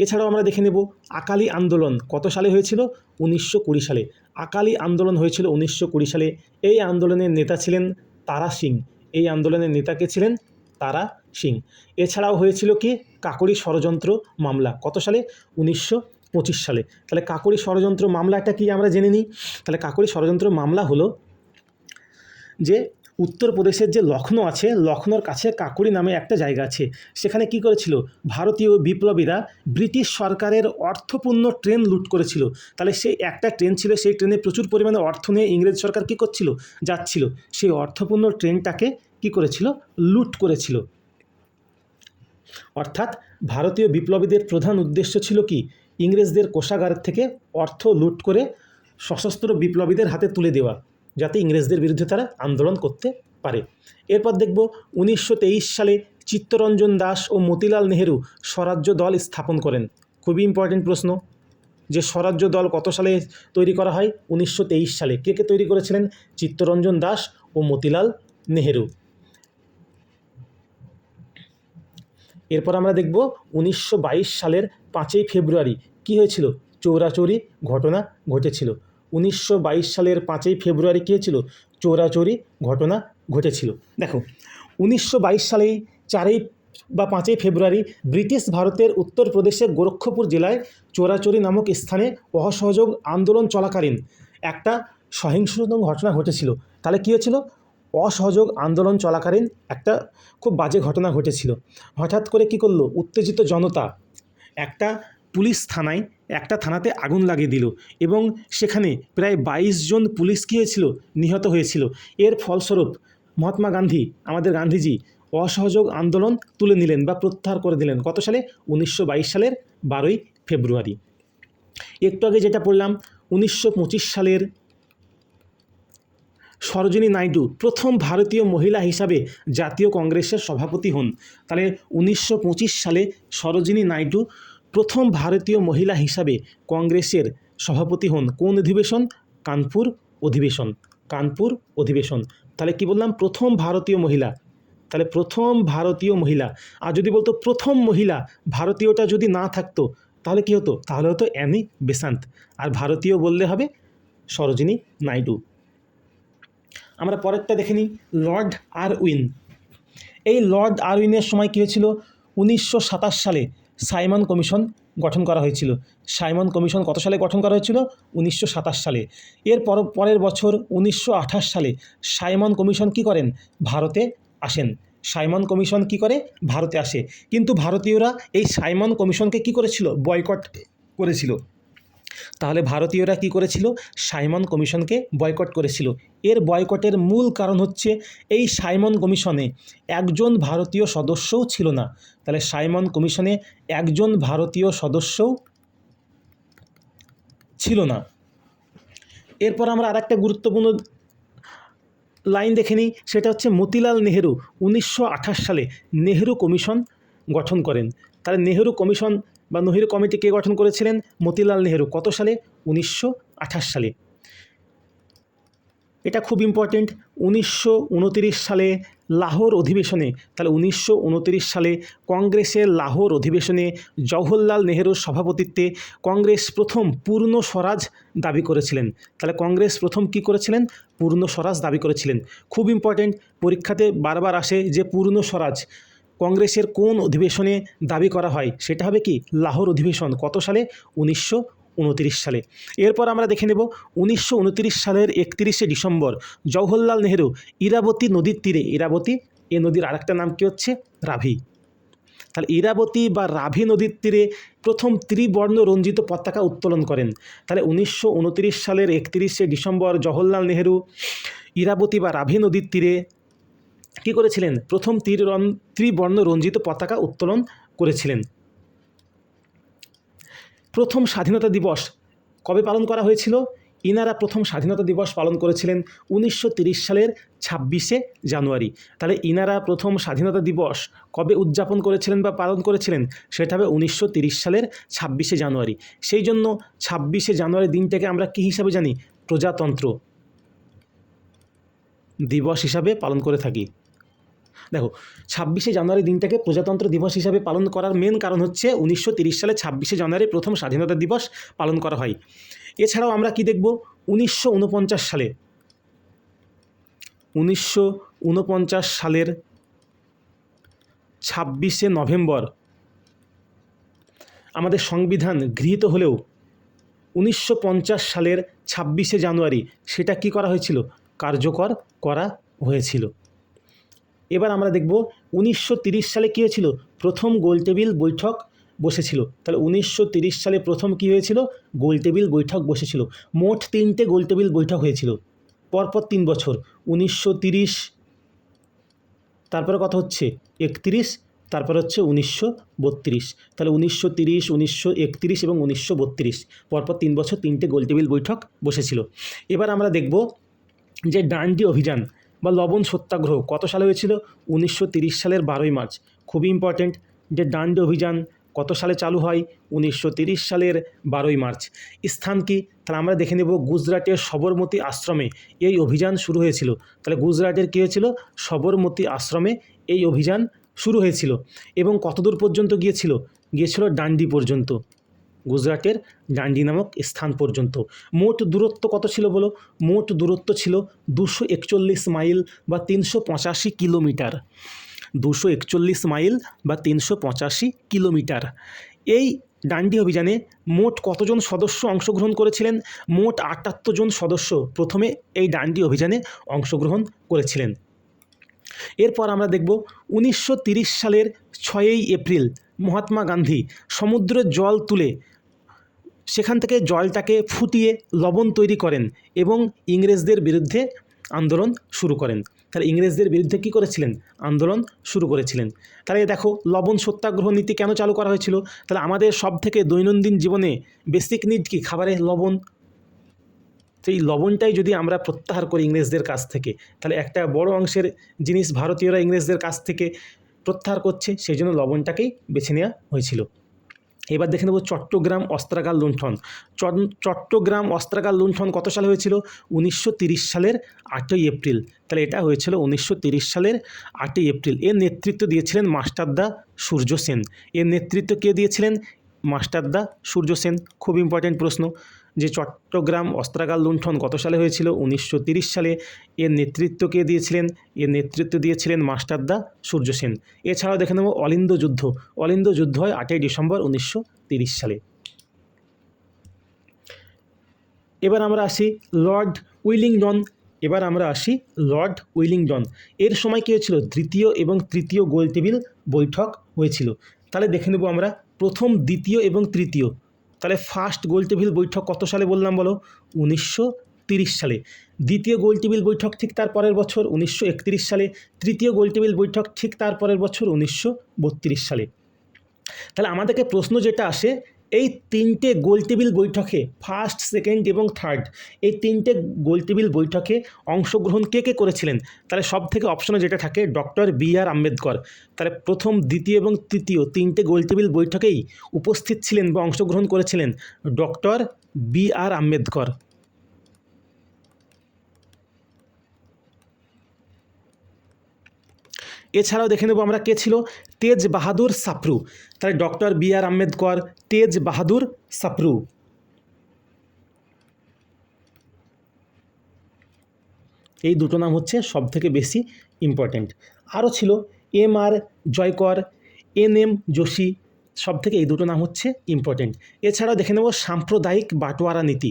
S1: এছাড়াও আমরা দেখে নেব আকালি আন্দোলন কত সালে হয়েছিল? 1920 সালে। আকালি আন্দোলন হয়েছিল 1920 সালে। এই আন্দোলনের নেতা ছিলেন তারা সিং। এই আন্দোলনের নেতা কে ছিলেন? তারা সিং। এছাড়াও হয়েছিল কি? কাকোরি ষড়যন্ত্র মামলা। কত সালে? 1925 সালে। তাহলে কাকোরি ষড়যন্ত্র মামলাটা কি আমরা জেনে নিই। তাহলে কাকোরি ষড়যন্ত্র মামলা হলো যে উত্তরপ্রদেশের যে লখনৌ আছে, লখনৌর কাছে কাকোরি নামে একটা জায়গা আছে, সেখানে কি করেছিল? ভারতীয় বিপ্লবীরা ব্রিটিশ সরকারের অর্থপূর্ণ ট্রেন লুট করেছিল। তাহলে সেই একটা ট্রেন ছিল, সেই ট্রেনে প্রচুর পরিমাণে অর্থ নিয়ে ইংরেজ সরকার কী করছিল? যাচ্ছিল। সেই অর্থপূর্ণ ট্রেনটাকে কি করেছিল? লুট করেছিল। অর্থাৎ ভারতীয় বিপ্লবীদের প্রধান উদ্দেশ্য ছিল কি? ইংরেজদের কোষাগার থেকে অর্থ লুট করে সশস্ত্র বিপ্লবীদের হাতে তুলে দেওয়া, যাতে ইংরেজদের বিরুদ্ধে তারা আন্দোলন করতে পারে। এরপর দেখব 1923 সালে চিত্তরঞ্জন দাস ও মতিলাল নেহেরু স্বরাজ্য দল স্থাপন করেন। খুবই ইম্পর্টেন্ট প্রশ্ন যে স্বরাজ্য দল কত সালে তৈরি করা হয়? 1923 সালে। কে কে তৈরি করেছিলেন? চিত্তরঞ্জন দাস ও মতিলাল নেহেরু। এরপর আমরা দেখব 1922 সালের 5ই ফেব্রুয়ারি কী হয়েছিল? চৌরাচৌরি ঘটনা ঘটেছিল। 1922 সালের 5ই ফেব্রুয়ারি কী হয়েছিল? চৌরাচৌরি ঘটনা ঘটেছিল। দেখো 1922 সালেই 4ই বা 5ই ফেব্রুয়ারি ব্রিটিশ ভারতের উত্তরপ্রদেশের গোরক্ষপুর জেলায় চৌরাচৌরি নামক স্থানে অসহযোগ আন্দোলন চলাকালীন একটা সহিংসতম ঘটনা ঘটেছিল। তাহলে কী হয়েছিল? অসহযোগ আন্দোলন চলাকালীন একটা খুব বাজে ঘটনা ঘটেছিল। হঠাৎ করে কি করলো? উত্তেজিত জনতা একটা থানাতে আগুন লাগিয়ে দিল এবং সেখানে প্রায় 22 জন পুলিশ কী হয়েছিল? নিহত হয়েছিল। এর ফলস্বরূপ মহাত্মা গান্ধী, আমাদের গান্ধীজি অসহযোগ আন্দোলন তুলে নিলেন বা প্রত্যাহার করে দিলেন। কত সালে? 1922 সালের 12ই ফেব্রুয়ারি। একটু আগে যেটা পড়লাম 1925 সালের সরোজিনী নাইডু প্রথম ভারতীয় মহিলা হিসাবে জাতীয় কংগ্রেসের সভাপতি হন। তাহলে 1925 সালে সরোজিনী নাইডু প্রথম ভারতীয় মহিলা হিসাবে কংগ্রেসের সভাপতি হন। কোন অধিবেশন? কানপুর অধিবেশন। কানপুর অধিবেশন। তাহলে কি বললাম? প্রথম ভারতীয় মহিলা। তাহলে প্রথম ভারতীয় মহিলা। আর যদি বলতো প্রথম মহিলা, ভারতীয়টা যদি না থাকতো তাহলে কি হতো? তাহলে হতো অ্যানি বেসান্ত। আর ভারতীয় বললে হবে সরোজিনী নাইডু। আমরা পরেরটা দেখে নিই, লর্ড আরউইন। এই লর্ড আরউইনের সময় কী হয়েছিল, 1927 সালে সাইমন কমিশন গঠন করা হয়েছিল। সাইমন কমিশন কত সালে গঠন করা হয়েছিল, 1927 সালে। এর পরের বছর 1928 সালে সাইমন কমিশন কি করেন, ভারতে আসেন। সাইমন কমিশন কি করে, ভারতে আসে। কিন্তু ভারতীয়রা এই সাইমন কমিশনকে কি করেছিল, বয়কট করেছিল। তাহলে ভারতীয়রা কি করেছিল, সাইমন কমিশনকে বয়কট করেছিল। এর বয়কটের মূল কারণ হচ্ছে এই সাইমন কমিশনে একজন ভারতীয় সদস্যও ছিল না। তাহলে সাইমন কমিশনে একজন ভারতীয় সদস্যও ছিল না। এরপর আমরা আরেকটা গুরুত্বপূর্ণ লাইন দেখে নিই, সেটা হচ্ছে মতিলাল নেহেরু 1928 সালে নেহেরু কমিশন গঠন করেন। তাহলে নেহেরু কমিশন বা নেহেরু কমিটি কে গঠন করেছিলেন, মতিলাল নেহেরু। কত সালে, 1928 সালে। এটা খুব ইম্পর্টেন্ট। 1929 সালে লাহোর অধিবেশনে, তাহলে 1929 সালে কংগ্রেসের লাহোর অধিবেশনে জওহরলাল নেহেরুর সভাপতিত্বে কংগ্রেস প্রথম পূর্ণ স্বরাজ দাবি করেছিলেন। তাহলে কংগ্রেস প্রথম কি করেছিলেন, পূর্ণ স্বরাজ দাবি করেছিলেন। খুব ইম্পর্টেন্ট, পরীক্ষাতে বারবার আসে যে পূর্ণ স্বরাজ কংগ্রেসের কোন অধিবেশনে দাবি করা হয়, সেটা হবে কি, লাহোর অধিবেশন। কত সালে, 1929 সালে। এরপর আমরা দেখে নেব 1929 সালের 31শে ডিসেম্বর জওহরলাল নেহেরু ইরাবতী নদীর তীরে, ইরাবতী এই নদীর আরেকটা নাম কি হচ্ছে, রাভি। তাহলে ইরাবতী বা রাভি নদীর তীরে প্রথম ত্রিবর্ণ রঞ্জিত পতাকা উত্তোলন করেন। তাহলে 1929 সালের 31শে ডিসেম্বর জওহরলাল নেহেরু ইরাবতী বা রাভি নদীর তীরে কী করেছিলেন, প্রথম ত্রিবর্ণ রঞ্জিত পতাকা উত্তোলন করেছিলেন। প্রথম স্বাধীনতা দিবস কবে পালন করা হয়েছিল, ইনারা প্রথম স্বাধীনতা দিবস পালন করেছিলেন 1930 সালের 26শে জানুয়ারি। তাহলে ইনারা প্রথম স্বাধীনতা দিবস কবে উদযাপন করেছিলেন বা পালন করেছিলেন, সেটা হবে 1930 সালের 26শে জানুয়ারি। সেই জন্য 26শে জানুয়ারি দিনটাকে আমরা কী হিসাবে জানি, প্রজাতন্ত্র দিবস হিসাবে পালন করে থাকি। দেখো, 26শে জানুয়ারি দিনটাকে প্রজাতন্ত্র দিবস হিসাবে পালন করার মেন কারণ হচ্ছে 1930 সালে 26শে জানুয়ারি প্রথম স্বাধীনতা দিবস পালন করা হয়। এছাড়াও আমরা কি দেখব, 1949 সালে 1949 সালের 26শে নভেম্বর আমাদের সংবিধান গৃহীত হলেও 1950 সালের 26শে জানুয়ারি সেটা কি করা হয়েছিল, কার্যকর করা হয়েছিল। এবার আমরা দেখব 1930 সালে কী হয়েছিল, প্রথম গোলটেবিল বৈঠক বসেছিল। তাহলে 1930 সালে প্রথম কি হয়েছিল, গোলটেবিল বৈঠক বসেছিল। মোট 3টে গোলটেবিল বৈঠক হয়েছিল পরপর 3 বছর, 1930, তারপরে কথা হচ্ছে 31, তারপর হচ্ছে 1932। তাহলে 1930, 1931 এবং 1932 পরপর 3 বছর 3টে গোলটেবিল বৈঠক বসেছিল। এবার আমরা দেখব যে ডান্ডি অভিযান বা লবণ সত্যাগ্রহ কত সালে হয়েছিল, 1930 সালের 12ই মার্চ। খুবই ইম্পর্টেন্ট যে ডান্ডি অভিযান কত সালে চালু হয়, 1930 সালের 12ই মার্চ। স্থান কি, তাহলে আমরা দেখে নেব গুজরাটের সবরমতী আশ্রমে এই অভিযান শুরু হয়েছিল। তাহলে গুজরাটের কী হয়েছিল, সবরমতী আশ্রমে এই অভিযান শুরু হয়েছিল এবং কতদূর পর্যন্ত গিয়েছিল ডান্ডি পর্যন্ত, গুজরাটের ডান্ডি নামক স্থান পর্যন্ত। মোট দূরত্ব কত ছিল বলো, মোট দূরত্ব ছিল 241 মাইল বা 385 কিলোমিটার, 241 মাইল বা 385 কিলোমিটার। এই ডান্ডি অভিযানে মোট কতজন সদস্য অংশগ্রহণ করেছিলেন, মোট 78 জন সদস্য প্রথমে এই ডান্ডি অভিযানে অংশগ্রহণ করেছিলেন। এরপর আমরা দেখব 1930 সালের 6ই এপ্রিল মহাত্মা গান্ধী সমুদ্রের জল তুলে সেখান থেকে জলটাকে ফুটিয়ে লবণ তৈরি করেন এবং ইংরেজদের বিরুদ্ধে আন্দোলন শুরু করেন। তাহলে ইংরেজদের বিরুদ্ধে কী করেছিলেন, আন্দোলন শুরু করেছিলেন। তাহলে দেখো লবণ সত্যাগ্রহ নীতি কেন চালু করা হয়েছিল, তাহলে আমাদের সব থেকে দৈনন্দিন জীবনে বেসিক নিড কি, খাবারে লবণ। সেই লবণটাই যদি আমরা প্রত্যাহার করি ইংরেজদের কাছ থেকে, তাহলে একটা বড় অংশের জিনিস ভারতীয়রা ইংরেজদের কাছ থেকে প্রত্যাহার করছে, সেই জন্য লবণটাকেই বেছে নেওয়া হয়েছিল। এবার দেখে নেব চট্টগ্রাম অস্ত্রাগার লুণ্ঠন। চট্টগ্রাম অস্ত্রাগার লুণ্ঠন কত সালে হয়েছিল, 1930 সালের 8ই এপ্রিল। তাহলে এটা হয়েছিল 1930 সালের 8ই এপ্রিল। এর নেতৃত্ব দিয়েছিলেন মাস্টারদা সূর্য সেন। এর নেতৃত্ব কে দিয়েছিলেন, মাস্টারদা সূর্য সেন। খুব ইম্পর্টেন্ট প্রশ্ন। যে চট্টগ্রাম অস্ত্রাগার লুণ্ঠন কত সালে হয়েছিল? 1930 সালে। এর নেতৃত্ব কে দিয়েছিলেন? এর নেতৃত্ব দিয়েছিলেন মাস্টারদা সূর্য সেন। এছাড়াও দেখে নেব অলিন্দ যুদ্ধ। অলিন্দ যুদ্ধ হয় 8ই ডিসেম্বর 1930 সালে। এবার আমরা আসি লর্ড উইলিংটন। Lord Wellington. এর সময় কী হয়েছিল? দ্বিতীয় এবং তৃতীয় গোলটেবিল বৈঠক হয়েছিল। তাহলে দেখে নেব আমরা প্রথম, দ্বিতীয় এবং তৃতীয়। তাহলে ফার্স্ট গোলটেবিল বৈঠক কত সালে বললাম বলো? 1930 সালে। দ্বিতীয় গোলটেবিল বৈঠক ঠিক তার পরের বছর 1931 সালে। তৃতীয় গোলটেবিল বৈঠক ঠিক তার পরের বছর 1932 সালে। তাহলে আমাদেরকে প্রশ্ন যেটা আসে, এই তিনটে গোলটেবিল বৈঠকে, ফার্স্ট, সেকেন্ড এবং থার্ড, এই তিনটে গোলটেবিল বৈঠকে অংশগ্রহণ কে কে করেছিলেন? তাহলে সব থেকে অপশনে যেটা থাকে ডক্টর বি.আর. আম্বেদকর। তাহলে প্রথম, দ্বিতীয় এবং তৃতীয় তিনটে গোলটেবিল বৈঠকেই উপস্থিত ছিলেন বা অংশগ্রহণ করেছিলেন ডক্টর বি.আর. আম্বেদকর। এছাড়াও দেখে নেব আমরা কে ছিল? তেজ বাহাদুর সাপ্রু। তাহলে ডক্টর বি.আর. আম্বেদকর, তেজ বাহাদুর সাপ্রু। এই দুটো নাম হচ্ছে সব থেকে বেশি ইম্পর্টেন্ট। আরও ছিল এম.আর. জয়কর, এন.এম. যোশী। সব থেকে এই দুটো নাম হচ্ছে ইম্পর্টেন্ট। এছাড়াও দেখে নেব সাম্প্রদায়িক বাটোয়ারা নীতি।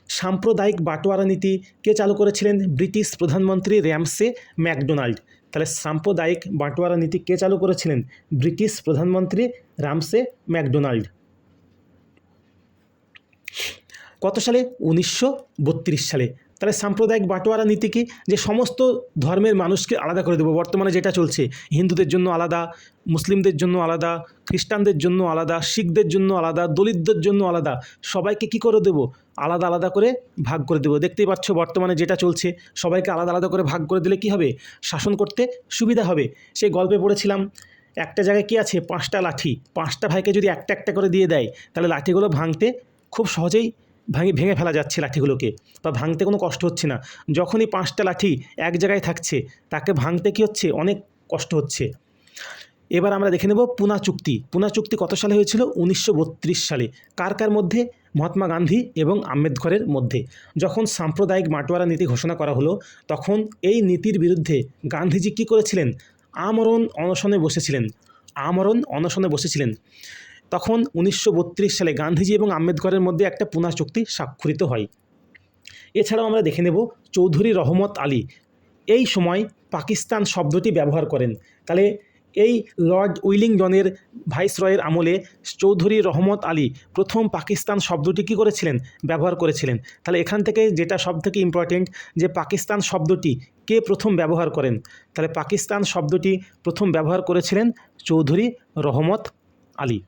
S1: সাম্প্রদায়িক বাটোয়ারা নীতি কে চালু করেছিলেন? ব্রিটিশ প্রধানমন্ত্রী র্যামসে ম্যাকডোনাল্ড। তাহলে সাম্প্রদায়িক বাটোয়ারা নীতি কে চালু করেছিলেন? ব্রিটিশ প্রধানমন্ত্রী র্যামসে ম্যাকডোনাল্ড। কত সালে? 1932 সালে। তাহলে সাম্প্রদায়িক বাটোয়ারা নীতি কি? যে সমস্ত ধর্মের মানুষকে আলাদা করে দেবো। বর্তমানে যেটা চলছে, হিন্দুদের জন্য আলাদা, মুসলিমদের জন্য আলাদা, খ্রিস্টানদের জন্য আলাদা, শিখদের জন্য আলাদা, দলিতদের জন্য আলাদা, সবাইকে কি করে দেবো? আলাদা আলাদা করে ভাগ করে দেবো। দেখতেই পাচ্ছ বর্তমানে যেটা চলছে, সবাইকে আলাদা আলাদা করে ভাগ করে দিলে কি হবে? শাসন করতে সুবিধা হবে। সেই গল্পে পড়েছিলাম, একটা জায়গায় কি আছে? 5টা লাঠি। 5টা ভাইকে যদি একটা একটা করে দিয়ে দেয়, তাহলে লাঠিগুলো ভাঙতে খুব সহজেই ভেঙে ফেলা যাচ্ছে লাঠিগুলোকে, বা ভাঙতে কোনো কষ্ট হচ্ছে না। যখনই 5টা লাঠি এক জায়গায় থাকছে, তাকে ভাঙতে কী হচ্ছে? অনেক কষ্ট হচ্ছে। এবার আমরা দেখে নেব পুনা চুক্তি। পুনা চুক্তি কত সালে হয়েছিল? 1932 সালে। কার কার মধ্যে? মহাত্মা গান্ধী এবং আম্বেদকরের মধ্যে। যখন সাম্প্রদায়িক বাটোয়ারা নীতি ঘোষণা করা হলো, তখন এই নীতির বিরুদ্ধে গান্ধীজি কী করেছিলেন? আমরণ অনশনে বসেছিলেন। তখন 1932 সালে গান্ধীজি এবং আম্বেদকরের মধ্যে একটা পুনা চুক্তি স্বাক্ষরিত হয়। এছাড়াও আমরা দেখে নেব চৌধুরী রহমত আলী এই সময় পাকিস্তান শব্দটি ব্যবহার করেন। তাহলে এই লর্ড উইলিংটনের ভাইসরয়ের আমলে চৌধুরী রহমত আলী প্রথম পাকিস্তান শব্দটি কী করেছিলেন? ব্যবহার করেছিলেন। তাহলে এখান থেকে যেটা সব থেকে ইম্পর্টেন্ট, যে পাকিস্তান শব্দটি কে প্রথম ব্যবহার করেন? তাহলে পাকিস্তান শব্দটি প্রথম ব্যবহার করেছিলেন চৌধুরী রহমত আলী।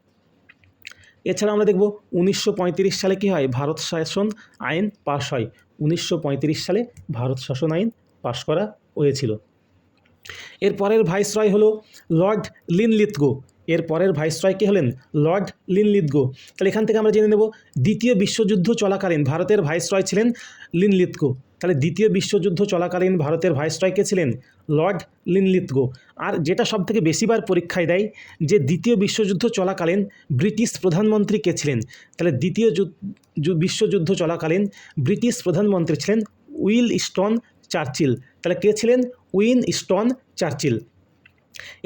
S1: এছাড়া আমরা দেখব 1935 সালে কী হয়? ভারত শাসন আইন পাশ হয়। 1935 সালে ভারত শাসন আইন পাশ করা হয়েছিল। এর পরের ভাইসরয় হলো লর্ড লিনলিথগো। এর পরের ভাইসরয় কে হলেন? Lord Linlithgow. তাহলে এখান থেকে আমরা জেনে নেব দ্বিতীয় বিশ্বযুদ্ধ চলাকালীন ভারতের ভাইসরয় ছিলেন লিনলিথগো। তাহলে দ্বিতীয় বিশ্বযুদ্ধ চলাকালীন ভারতের ভাইসরয় কে ছিলেন? Lord Linlithgow. আর যেটা সব থেকে বেশিবার পরীক্ষায় দেয়, যে দ্বিতীয় বিশ্বযুদ্ধ চলাকালীন ব্রিটিশ প্রধানমন্ত্রী কে ছিলেন? তাহলে দ্বিতীয় বিশ্বযুদ্ধ চলাকালীন ব্রিটিশ প্রধানমন্ত্রী ছিলেন উইনস্টন চার্চিল। তাহলে কে ছিলেন? Winston Churchill.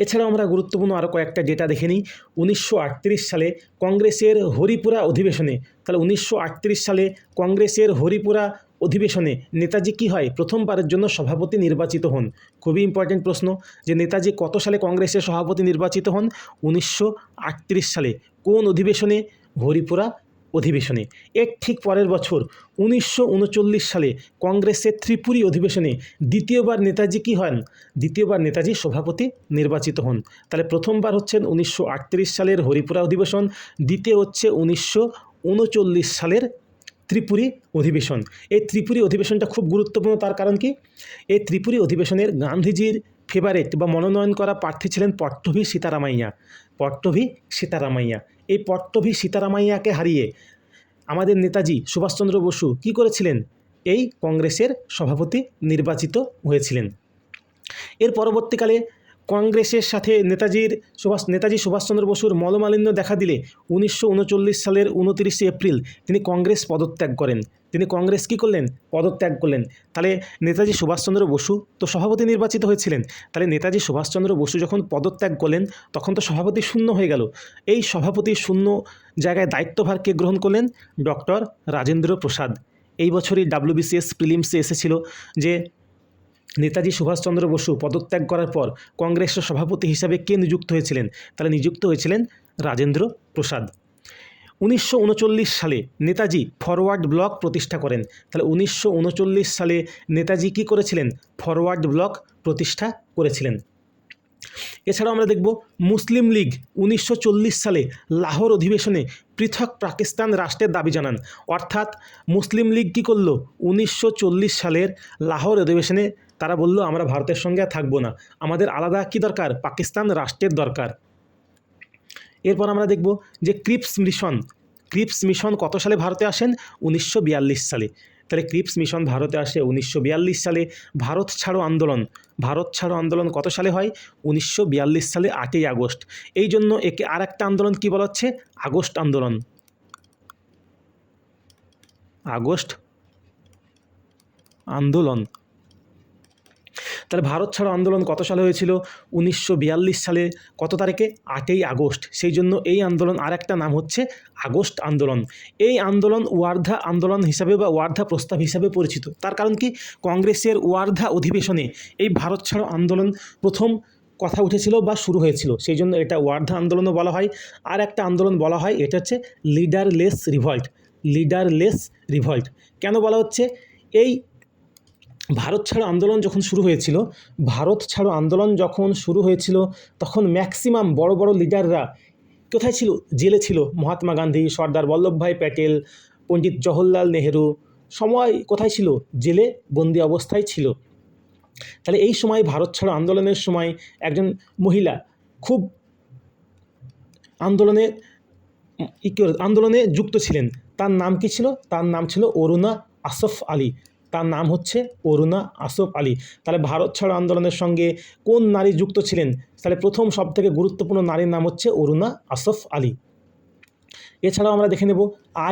S1: এছাড়াও আমরা গুরুত্বপূর্ণ আরও কয়েকটা ডেটা দেখে নিই। 1938 সালে কংগ্রেসের হরিপুরা অধিবেশনে, তাহলে 1938 সালে কংগ্রেসের হরিপুরা অধিবেশনে নেতাজি কী হয়? প্রথমবারের জন্য সভাপতি নির্বাচিত হন। খুবই ইম্পর্টেন্ট প্রশ্ন, যে নেতাজি কত সালে কংগ্রেসের সভাপতি নির্বাচিত হন? 1938 সালে। কোন অধিবেশনে? হরিপুরা অধিবেশনে। এর ঠিক পরের বছর 1939 সালে কংগ্রেসের ত্রিপুরী অধিবেশনে দ্বিতীয়বার নেতাজি কী হন? দ্বিতীয়বার নেতাজি সভাপতি নির্বাচিত হন। তাহলে প্রথমবার হচ্ছেন 1938 সালের হরিপুরা অধিবেশন, দ্বিতীয় হচ্ছে 1939 সালের ত্রিপুরী অধিবেশন। এই ত্রিপুরী অধিবেশনটা খুব গুরুত্বপূর্ণ, তার কারণ কি? এই ত্রিপুরী অধিবেশনের গান্ধীজির ফেভারেট বা মনোনয়ন করা প্রার্থী ছিলেন পট্টভি সীতারামাইয়া। এই পট্টভি সীতারামাইয়াকে হারিয়ে আমাদের নেতাজি সুভাষচন্দ্র বসু কী করেছিলেন? এই কংগ্রেসের সভাপতি নির্বাচিত হয়েছিলেন। এর পরবর্তীকালে কংগ্রেসের সাথে নেতাজি সুভাষচন্দ্র বসুর মনোমালিন্য দেখা দিলে 1939 সালের 29শে এপ্রিল তিনি কংগ্রেস পদত্যাগ করেন। তিনি কংগ্রেস কী করলেন? পদত্যাগ করলেন। তাহলে নেতাজি সুভাষচন্দ্র বসু তো সভাপতি নির্বাচিত হয়েছিলেন। তাহলে নেতাজি সুভাষচন্দ্র বসু যখন পদত্যাগ করলেন তখন তো সভাপতি শূন্য হয়ে গেল। এই সভাপতি শূন্য জায়গায় দায়িত্বভার কে গ্রহণ করলেন? ডক্টর রাজেন্দ্র প্রসাদ। এই বছরই WBCS প্রিলিমসে এসেছিল যে নেতাজি সুভাষচন্দ্র বসু পদত্যাগ করার পর কংগ্রেসের সভাপতি হিসাবে কে নিযুক্ত হয়েছিলেন? তাহলে নিযুক্ত হয়েছিলেন রাজেন্দ্র প্রসাদ। 1939 সালে নেতাজি ফরওয়ার্ড ব্লক প্রতিষ্ঠা করেন। তাহলে 1939 সালে নেতাজি কী করেছিলেন? ফরওয়ার্ড ব্লক প্রতিষ্ঠা করেছিলেন। এছাড়াও আমরা দেখব মুসলিম লীগ 1940 সালে লাহোর অধিবেশনে পৃথক পাকিস্তান রাষ্ট্রের দাবি জানান। অর্থাৎ মুসলিম লীগ কী করলো? 1940 সালের লাহোর অধিবেশনে তারা বলল আমরা ভারতের সঙ্গে আর থাকবো না, আমাদের আলাদা কী দরকার? পাকিস্তান রাষ্ট্রের দরকার। এরপর আমরা দেখব যে ক্রিপস মিশন কত সালে ভারতে আসেন? 1942 সালে। তাহলে ক্রিপস মিশন ভারতে আসে 1942 সালে। ভারত ছাড়ো আন্দোলন কত সালে হয়? 1942 সালে 8ই আগস্ট। এই জন্য একে আর একটা আন্দোলন কী বলা হচ্ছে? আগস্ট আন্দোলন। তাহলে ভারত ছাড়ো আন্দোলন কত সালে হয়েছিল? 1942 সালে। কত তারিখে? 8ই আগস্ট। সেই জন্য এই আন্দোলন আর একটা নাম হচ্ছে আগস্ট আন্দোলন। এই আন্দোলন ওয়ার্ধা আন্দোলন হিসাবে বা ওয়ার্ধা প্রস্তাব হিসাবে পরিচিত। তার কারণ কি? কংগ্রেসের ওয়ার্ধা অধিবেশনে এই ভারত ছাড়ো আন্দোলন প্রথম কথা উঠেছিল বা শুরু হয়েছিল, সেই জন্য এটা ওয়ার্ধা আন্দোলনও বলা হয়। আর একটা আন্দোলন বলা হয়, এটা হচ্ছে লিডারলেস রিভল্ট। কেন বলা হচ্ছে? এই ভারত ছাড়ো আন্দোলন যখন শুরু হয়েছিল তখন ম্যাক্সিমাম বড় বড় লিডাররা কোথায় ছিল? জেলে ছিল। মহাত্মা গান্ধী, সর্দার বল্লভভাই প্যাটেল, পণ্ডিত জওহরলাল নেহেরু সময় কোথায় ছিল? জেলে বন্দি অবস্থায় ছিল। তাহলে এই সময় ভারত ছাড়ো আন্দোলনের সময় একজন মহিলা খুব আন্দোলনে যুক্ত ছিলেন। তার নাম কি ছিল? তার নাম ছিল অরুণা আসফ আলী। তাহলে ভারত ছাড়ো আন্দোলনের সঙ্গে কোন নারী যুক্ত ছিলেন? তাহলে প্রথম সবথেকে গুরুত্বপূর্ণ নারীর নাম হচ্ছে অরুণা আসফ আলী। এছাড়াও আমরা দেখে নেব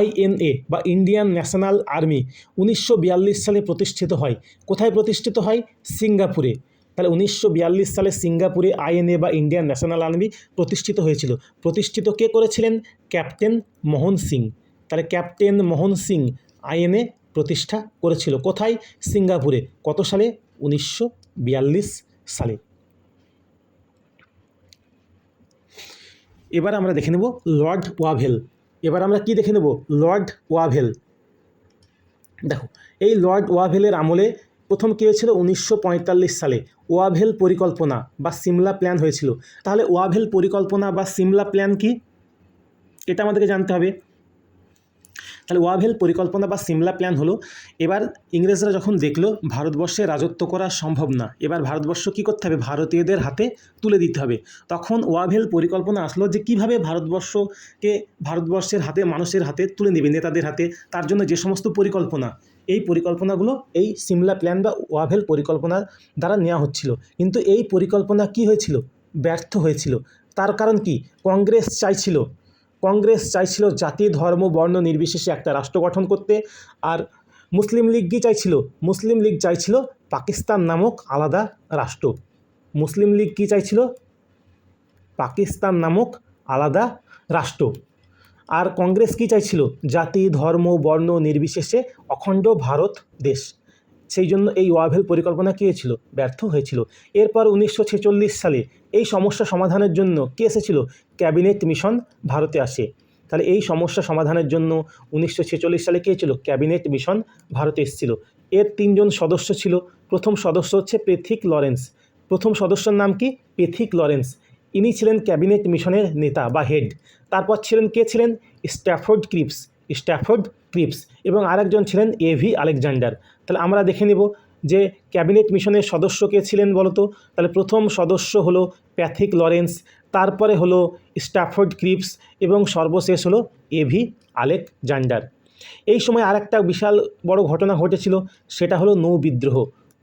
S1: INA বা ইন্ডিয়ান ন্যাশনাল আর্মি 1942 সালে প্রতিষ্ঠিত হয়। কোথায় প্রতিষ্ঠিত হয়? সিঙ্গাপুরে। তাহলে 1942 সালে সিঙ্গাপুরে INA বা ইন্ডিয়ান ন্যাশনাল আর্মি প্রতিষ্ঠিত হয়েছিল। প্রতিষ্ঠিত কে করেছিলেন? ক্যাপ্টেন মোহন সিং। তাহলে ক্যাপ্টেন মোহন সিং INA প্রতিষ্ঠা করেছিল। কোথায়? সিঙ্গাপুরে। কত সালে? 1942 সালে। এবার আমরা দেখে নেব লর্ড ওয়াভেল। Lord Wavell. দেখো, এই লর্ড ওয়াভেলের আমলে প্রথম কী হয়েছিল? 1945 সালে ওয়াভেল পরিকল্পনা বা সিমলা প্ল্যান হয়েছিল। তাহলে ওয়াভেল পরিকল্পনা বা সিমলা প্ল্যান কি? এটা আমাদেরকে জানতে হবে। তাহলে ওয়াভেল পরিকল্পনা বা সিমলা প্ল্যান হলো, এবার ইংরেজরা যখন দেখলো ভারতবর্ষে রাজত্ব করা সম্ভব না, এবার ভারতবর্ষ কী করতে হবে? ভারতীয়দের হাতে তুলে দিতে হবে। তখন ওয়াভেল পরিকল্পনা আসলো যে কীভাবে ভারতবর্ষের হাতে, মানুষের হাতে তুলে নেবে, নেতাদের হাতে। তার জন্য যে সমস্ত পরিকল্পনা, এই পরিকল্পনাগুলো এই সিমলা প্ল্যান বা ওয়াভেল পরিকল্পনার দ্বারা নেওয়া হচ্ছিল। কিন্তু এই পরিকল্পনা কি হয়েছিল? ব্যর্থ হয়েছিল। তার কারণ কি? কংগ্রেস চাইছিল জাতি, ধর্ম, বর্ণ নির্বিশেষে একটা রাষ্ট্র গঠন করতে। আর মুসলিম লীগ কি চাইছিল? মুসলিম লীগ চাইছিল পাকিস্তান নামক আলাদা রাষ্ট্র। পাকিস্তান নামক আলাদা রাষ্ট্র। আর কংগ্রেস কি চাইছিল? জাতি, ধর্ম, বর্ণ নির্বিশেষে অখণ্ড ভারত দেশ। সেই জন্য এই ওয়াভেল পরিকল্পনা কী হয়েছিল? ব্যর্থ হয়েছিল। এরপর 1946 সালে এই সমস্যা সমাধানের জন্য কে এসেছিল? ক্যাবিনেট মিশন ভারতে আসে। তাহলে এই সমস্যা সমাধানের জন্য 1946 সালে কে ছিল? ক্যাবিনেট মিশন ভারতে এসেছিল। এর 3জন সদস্য ছিল। প্রথম সদস্য হচ্ছে পেথিক লরেন্স। প্রথম সদস্যর নাম কি? Pethick Lawrence. ইনি ছিলেন ক্যাবিনেট মিশনের নেতা বা হেড। তারপর কে ছিলেন? স্ট্যাফোর্ড ক্রিপস এবং আরেকজন ছিলেন AV আলেকজান্ডার। তাহলে আমরা দেখে নেব যে ক্যাবিনেট মিশনের সদস্য কে ছিলেন বলতো। তাহলে প্রথম সদস্য হলো প্যাথিক লরেন্স, তারপরে হলো স্ট্যাফোর্ড ক্রিপস এবং সর্বশেষ হলো AV আলেকজান্ডার। এই সময় আরেকটা বিশাল বড় ঘটনা ঘটেছিল, সেটা হলো নৌ বিদ্রোহ।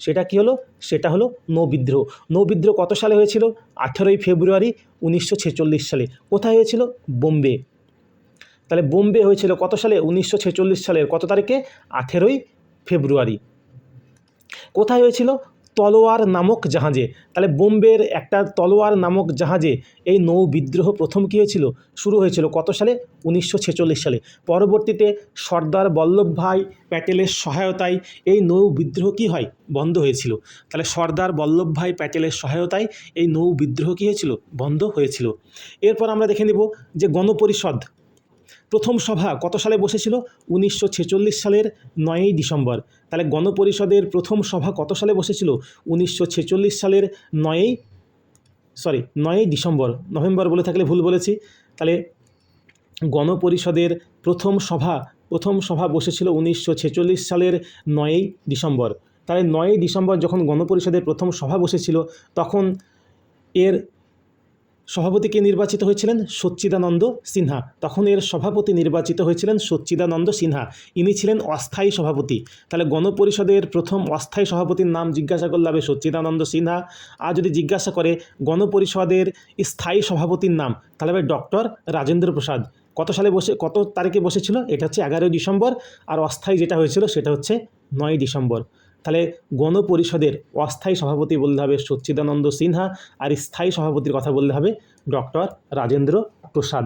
S1: সেটা কি হলো? সেটা হলো নৌবিদ্রোহ। নৌবিদ্রোহ কত সালে হয়েছিল? 18ই ফেব্রুয়ারি 1946 সালে। কোথায় হয়েছিল? বোম্বে। তাহলে বোম্বে হয়েছিল কত সালে? 1946 সালের কত তারিখে? 18ই ফেব্রুয়ারি। কোথায় হয়েছিল? তলোয়ার নামক জাহাজে। তাহলে বোম্বের একটা তলোয়ার নামক জাহাজে এই নৌ বিদ্রোহ প্রথম কী হয়েছিল? শুরু হয়েছিল কত সালে? 1946 সালে। পরবর্তীতে সর্দার বল্লভভাই প্যাটেলের সহায়তায় এই নৌ বিদ্রোহ কী হয়? বন্ধ হয়েছিল। তাহলে সর্দার বল্লভভাই প্যাটেলের সহায়তায় এই নৌ বিদ্রোহ কী হয়েছিল? বন্ধ হয়েছিল। এরপর আমরা দেখে নেব যে গণপরিষদ প্রথম সভা কত সালে বসেছিল? 1946 সালের 9ই ডিসেম্বর। তাহলে গণপরিষদের প্রথম সভা কত সালে বসেছিল? 1946 সালের 9ই ডিসেম্বর। নভেম্বর বলে থাকলে ভুল বলেছি। তাহলে গণপরিষদের প্রথম সভা বসেছিল 1946 সালের 9ই ডিসেম্বর। তাহলে 9ই ডিসেম্বর যখন গণপরিষদের প্রথম সভা বসেছিল তখন এর সভাপতিকে নির্বাচিত হয়েছিলেন সচ্চিদানন্দ সিনহা। তখন এর সভাপতি নির্বাচিত হয়েছিলেন সচ্চিদানন্দ সিনহা। ইনি ছিলেন অস্থায়ী সভাপতি। তাহলে গণপরিষদের প্রথম অস্থায়ী সভাপতির নাম জিজ্ঞাসা করলে হবে সচ্চিদানন্দ সিনহা। আর যদি জিজ্ঞাসা করে গণপরিষদের স্থায়ী সভাপতির নাম, তাহলে হবে ডক্টর রাজেন্দ্র প্রসাদ। কত তারিখে বসেছিল? এটা হচ্ছে 11ই ডিসেম্বর। আর অস্থায়ী যেটা হয়েছিল সেটা হচ্ছে 9ই ডিসেম্বর। তাহলে গণপরিষদের অস্থায়ী সভাপতি বলতে হবে সচ্চিদানন্দ সিনহা, আর স্থায়ী সভাপতির কথা বলতে হবে ডক্টর রাজেন্দ্র প্রসাদ।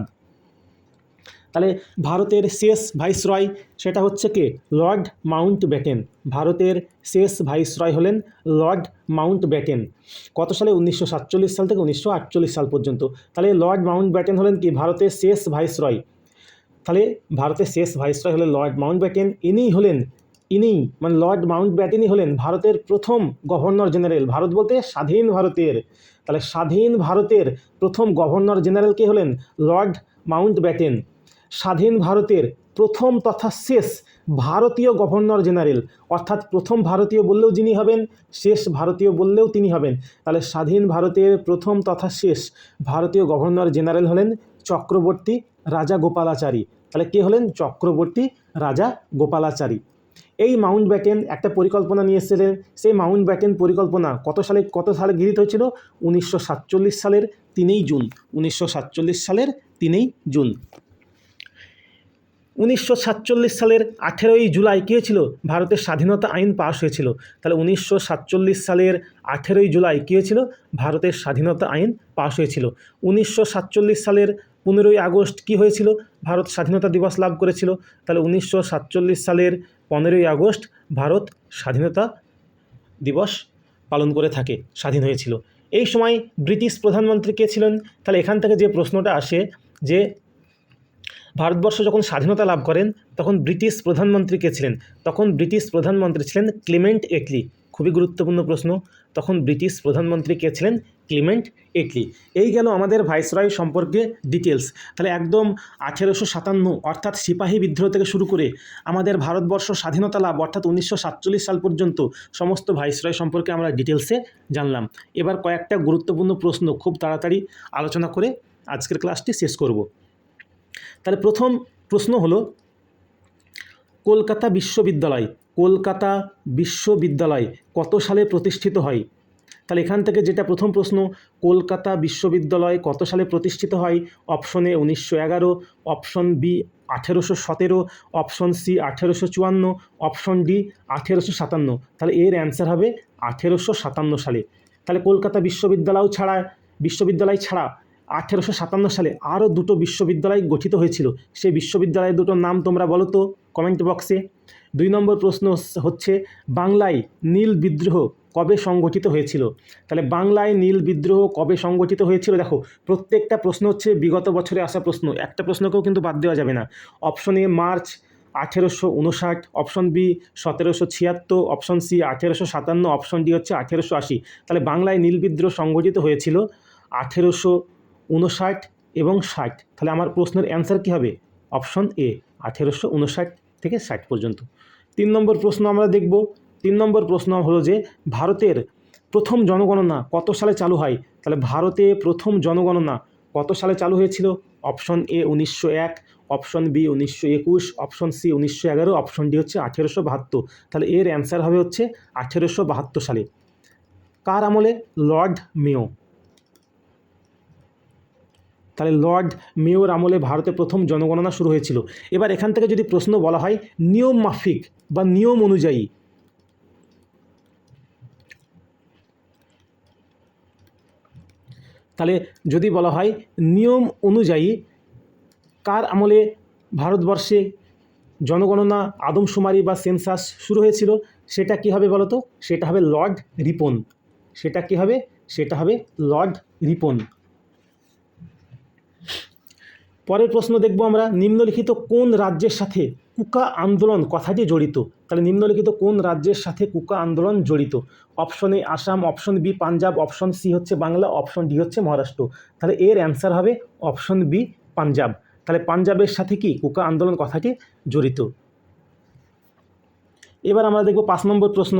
S1: তাহলে ভারতের শেষ ভাইসরয় সেটা হচ্ছে কে? Lord Mountbatten. ভারতের শেষ ভাইসরয় হলেন লর্ড মাউন্টব্যাটেন। কত সালে? 1947 সাল থেকে 1948 সাল পর্যন্ত। তাহলে লর্ড মাউন্টব্যাটেন হলেন কি? ভারতের শেষ ভাইসরয়। তাহলে ভারতের শেষ ভাইসরয় হলেন লর্ড মাউন্টব্যাটেন। ইনি মানে লর্ড মাউন্টব্যাটেনই হলেন ভারতের প্রথম গভর্নর জেনারেল। ভারত বলতে স্বাধীন ভারতের। তাহলে স্বাধীন ভারতের প্রথম গভর্নর জেনারেল কে হলেন? Lord Mountbatten. স্বাধীন ভারতের প্রথম তথা শেষ ভারতীয় গভর্নর জেনারেল, অর্থাৎ প্রথম ভারতীয় বললেও যিনি হবেন, শেষ ভারতীয় বললেও তিনি হবেন। তাহলে স্বাধীন ভারতের প্রথম তথা শেষ ভারতীয় গভর্নর জেনারেল হলেন চক্রবর্তী রাজা গোপালাচারী। তাহলে কে হলেন? চক্রবর্তী রাজা গোপালাচারী। এই মাউন্টব্যাটেন একটা পরিকল্পনা নিয়ে এসেছিলেন। সেই মাউন্টব্যাটেন পরিকল্পনা কত সালে গৃহীত হয়েছিল? 1947 সালের 3ই জুন। 1947 সালের 3ই জুন। 1947 সালের 18ই জুলাই কী হয়েছিল? ভারতের স্বাধীনতা আইন পাশ হয়েছিল। তাহলে 1947 সালের 18ই জুলাই কী হয়েছিল? ভারতের স্বাধীনতা আইন পাশ হয়েছিল। 1947 সালের 15ই আগস্ট কী হয়েছিল? ভারত স্বাধীনতা দিবস লাভ করেছিল। তাহলে 1947 সালের 15ই আগস্ট ভারত স্বাধীনতা দিবস পালন করে থাকে, স্বাধীন হয়েছিল। এই সময় ব্রিটিশ প্রধানমন্ত্রী কে ছিলেন? তাহলে এখান থেকে যে প্রশ্নটা আসে যে ভারতবর্ষ যখন স্বাধীনতা লাভ করেন তখন ব্রিটিশ প্রধানমন্ত্রী কে ছিলেন? তখন ব্রিটিশ প্রধানমন্ত্রী ছিলেন ক্লিমেন্ট এটলি। খুবই গুরুত্বপূর্ণ প্রশ্ন। তখন ব্রিটিশ প্রধানমন্ত্রী কে ছিলেন? Clement Attlee. এই গেল আমাদের ভাইসরয় সম্পর্কে ডিটেলস। তাহলে একদম 1857 অর্থাৎ সিপাহী বিদ্রোহ থেকে শুরু করে আমাদের ভারতবর্ষ স্বাধীনতা লাভ অর্থাৎ 1947 সাল পর্যন্ত সমস্ত ভাইসরয় সম্পর্কে আমরা ডিটেলসে জানলাম। এবার কয়েকটা গুরুত্বপূর্ণ প্রশ্ন খুব তাড়াতাড়ি আলোচনা করে আজকের ক্লাসটি শেষ করব। তাহলে প্রথম প্রশ্ন হলো কলকাতা বিশ্ববিদ্যালয় কত সালে প্রতিষ্ঠিত হয়? তাহলে এখান থেকে যেটা প্রথম প্রশ্ন, কলকাতা বিশ্ববিদ্যালয় কত সালে প্রতিষ্ঠিত হয়? Option A 1911, option B 1817, option C 1854, option D 1857। তাহলে এর অ্যান্সার হবে 1857 সালে। তাহলে কলকাতা বিশ্ববিদ্যালয় ছাড়া 1857 সালে আরও দুটো বিশ্ববিদ্যালয় গঠিত হয়েছিল। সেই বিশ্ববিদ্যালয়ের দুটোর নাম তোমরা বলো তো কমেন্ট বক্সে। 2 নম্বর প্রশ্ন হচ্ছে বাংলায় নীল বিদ্রোহ কবে সংগঠিত হয়েছিল? তাহলে বাংলায় নীল বিদ্রোহ কবে সংগঠিত হয়েছিল? দেখো প্রত্যেকটা প্রশ্ন হচ্ছে বিগত বছরে আসা প্রশ্ন, একটা প্রশ্নকেও কিন্তু বাদ দেওয়া যাবে না। Option A March 1859, option B 1776, option C 1857, option D হচ্ছে 1880। তাহলে বাংলায় নীল বিদ্রোহ সংগঠিত হয়েছিল 1859 এবং 60। তাহলে আমার প্রশ্নের অ্যান্সার কী হবে? অপশন এ 1859 থেকে 60 পর্যন্ত। 3 নম্বর প্রশ্ন আমরা দেখব। 3 নম্বর প্রশ্ন হলো যে ভারতের প্রথম জনগণনা কত সালে চালু হয়? তাহলে ভারতে প্রথম জনগণনা কত সালে চালু হয়েছিল? Option A 1901, option B 1921, option C 1911, option D হচ্ছে 1872। তাহলে এর অ্যান্সার হবে হচ্ছে 1872 সালে। কার আমলে? Lord Mayo. তাহলে লর্ড মেয়োর আমলে ভারতে প্রথম জনগণনা শুরু হয়েছিল। এবার এখান থেকে যদি প্রশ্ন বলা হয় নিয়ম মাফিক বা নিয়ম অনুযায়ী, তাহলে যদি বলা হয় নিয়ম অনুযায়ী কার আমলে ভারতবর্ষে জনগণনা আদমশুমারি বা সেন্সাস শুরু হয়েছিল, সেটা কী হবে বলো তো? সেটা হবে লর্ড রিপন। সেটা কী হবে? সেটা হবে লর্ড রিপন। পরের প্রশ্ন দেখব আমরা, নিম্নলিখিত কোন রাজ্যের সাথে কুকা আন্দোলন কথাটি জড়িত? তাহলে নিম্নলিখিত কোন রাজ্যের সাথে কুকা আন্দোলন জড়িত? Option A Assam, option B Punjab, option C হচ্ছে বাংলা, অপশন ডি হচ্ছে মহারাষ্ট্র। তাহলে এর অ্যান্সার হবে অপশন বি পাঞ্জাব। তাহলে পাঞ্জাবের সাথে কি কুকা আন্দোলন কথাটি জড়িত। এবার আমরা দেখব 5 নম্বর প্রশ্ন,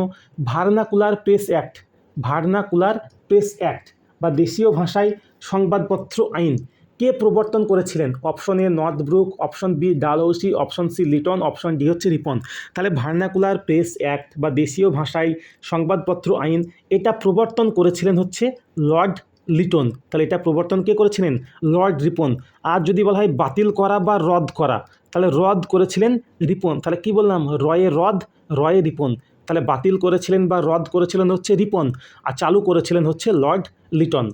S1: vernacular press act, vernacular press act বা দেশীয় ভাষায় সংবাদপত্র আইন কে প্রবর্তন করেছিলেন? Option A Northbrook, option B Dalhousie, option C Lytton, option D হচ্ছে রিপন। তাহলে ভার্নাকুলার প্রেস অ্যাক্ট বা দেশীয় ভাষায় সংবাদপত্র আইন এটা প্রবর্তন করেছিলেন হচ্ছে লর্ড লিটন। তাহলে এটা প্রবর্তন কে করেছিলেন? লর্ড রিপন। আর যদি বলা হয় বাতিল করা বা রদ করা, তাহলে রদ করেছিলেন রিপন। তাহলে কি বললাম? রয়ে রদ, রয়ে রিপন। তাহলে বাতিল করেছিলেন বা রদ করেছিলেন হচ্ছে রিপন, আর চালু করেছিলেন হচ্ছে লর্ড লিটন।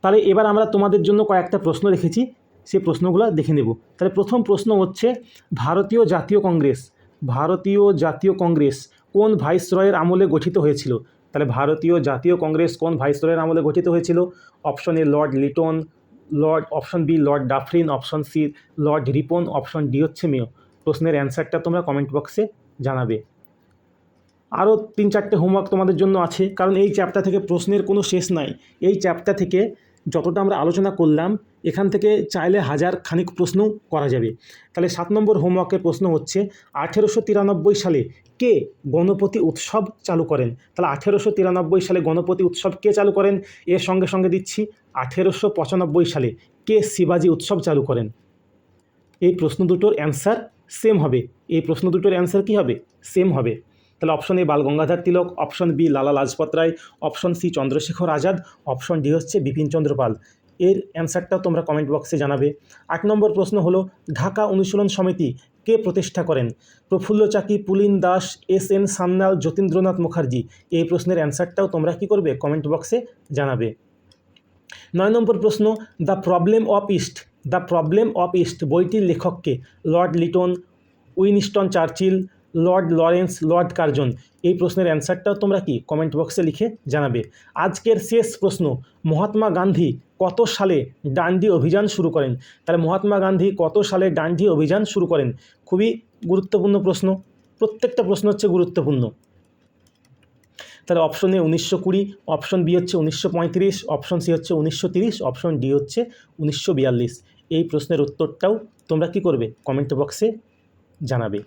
S1: তাহলে এবার আমরা তোমাদের জন্য কয়েকটা প্রশ্ন রেখেছি, সেই প্রশ্নগুলো দেখে নেব। তাহলে প্রথম প্রশ্ন হচ্ছে, ভারতীয় জাতীয় কংগ্রেস, ভারতীয় জাতীয় কংগ্রেস কোন ভাইসরয়ের আমলে গঠিত হয়েছিল? তাহলে ভারতীয় জাতীয় কংগ্রেস কোন ভাইসরয়ের আমলে গঠিত হয়েছিল? Option A Lord Lytton, option B Lord Dufferin, option C Lord Ripon, option D হচ্ছে মেয়ো। প্রশ্নের অ্যান্সারটা তোমরা কমেন্ট বক্সে জানাবে। আরও 3-4টে হোমওয়ার্ক তোমাদের জন্য আছে, কারণ এই চ্যাপ্টার থেকে প্রশ্নের কোনো শেষ নাই। এই চ্যাপ্টার থেকে যতটা আমরা আলোচনা করলাম, এখান থেকে চাইলে হাজার খানিক প্রশ্ন করা যাবে। তাহলে 7 নম্বর হোমওয়ার্কের প্রশ্ন হচ্ছে, 1893 সালে কে গণপতি উৎসব চালু করেন? তাহলে 1893 সালে গণপতি উৎসব কে চালু করেন? এর সঙ্গে সঙ্গে দিচ্ছি 1895 সালে কে শিবাজি উৎসব চালু করেন? এই প্রশ্ন দুটোর অ্যান্সার সেম হবে। এই প্রশ্ন দুটোর অ্যান্সার কী হবে? সেম হবে। তাহলে option A Bal Gangadhar Tilak, option B Lala Lajpat Rai, option C Chandrashekhar Azad, option D হচ্ছে বিপিন চন্দ্র পাল। এর অ্যান্সারটাও তোমরা কমেন্ট বক্সে জানাবে। 8 নম্বর প্রশ্ন হলো, ঢাকা অনুশীলন সমিতি কে প্রতিষ্ঠা করেন? প্রফুল্ল চাকি, পুলিন দাস, এস এন সান্যাল, যতীন্দ্রনাথ মুখার্জি। এই প্রশ্নের অ্যান্সারটাও তোমরা কী করবে? কমেন্ট বক্সে জানাবে। 9 নম্বর প্রশ্ন, the problem of east, the problem of east বইটির লেখককে? Lord Liton, Winston Churchill, Lord Lawrence, Lord Curzon. এই প্রশ্নের অ্যান্সারটাও তোমরা কি কমেন্ট বক্সে লিখে জানাবে। আজকের শেষ প্রশ্ন, মহাত্মা গান্ধী কত সালে ডান্ডি অভিযান শুরু করেন? তাহলে মহাত্মা গান্ধী কত সালে ডান্ডি অভিযান শুরু করেন? খুবই গুরুত্বপূর্ণ প্রশ্ন, প্রত্যেকটা প্রশ্ন হচ্ছে গুরুত্বপূর্ণ। তাহলে অপশন এ 1920, অপশন বি হচ্ছে 1935, অপশন সি হচ্ছে 1930, অপশন ডি হচ্ছে 1942। এই প্রশ্নের উত্তরটাও তোমরা কি করবে? কমেন্ট বক্সে জানাবে।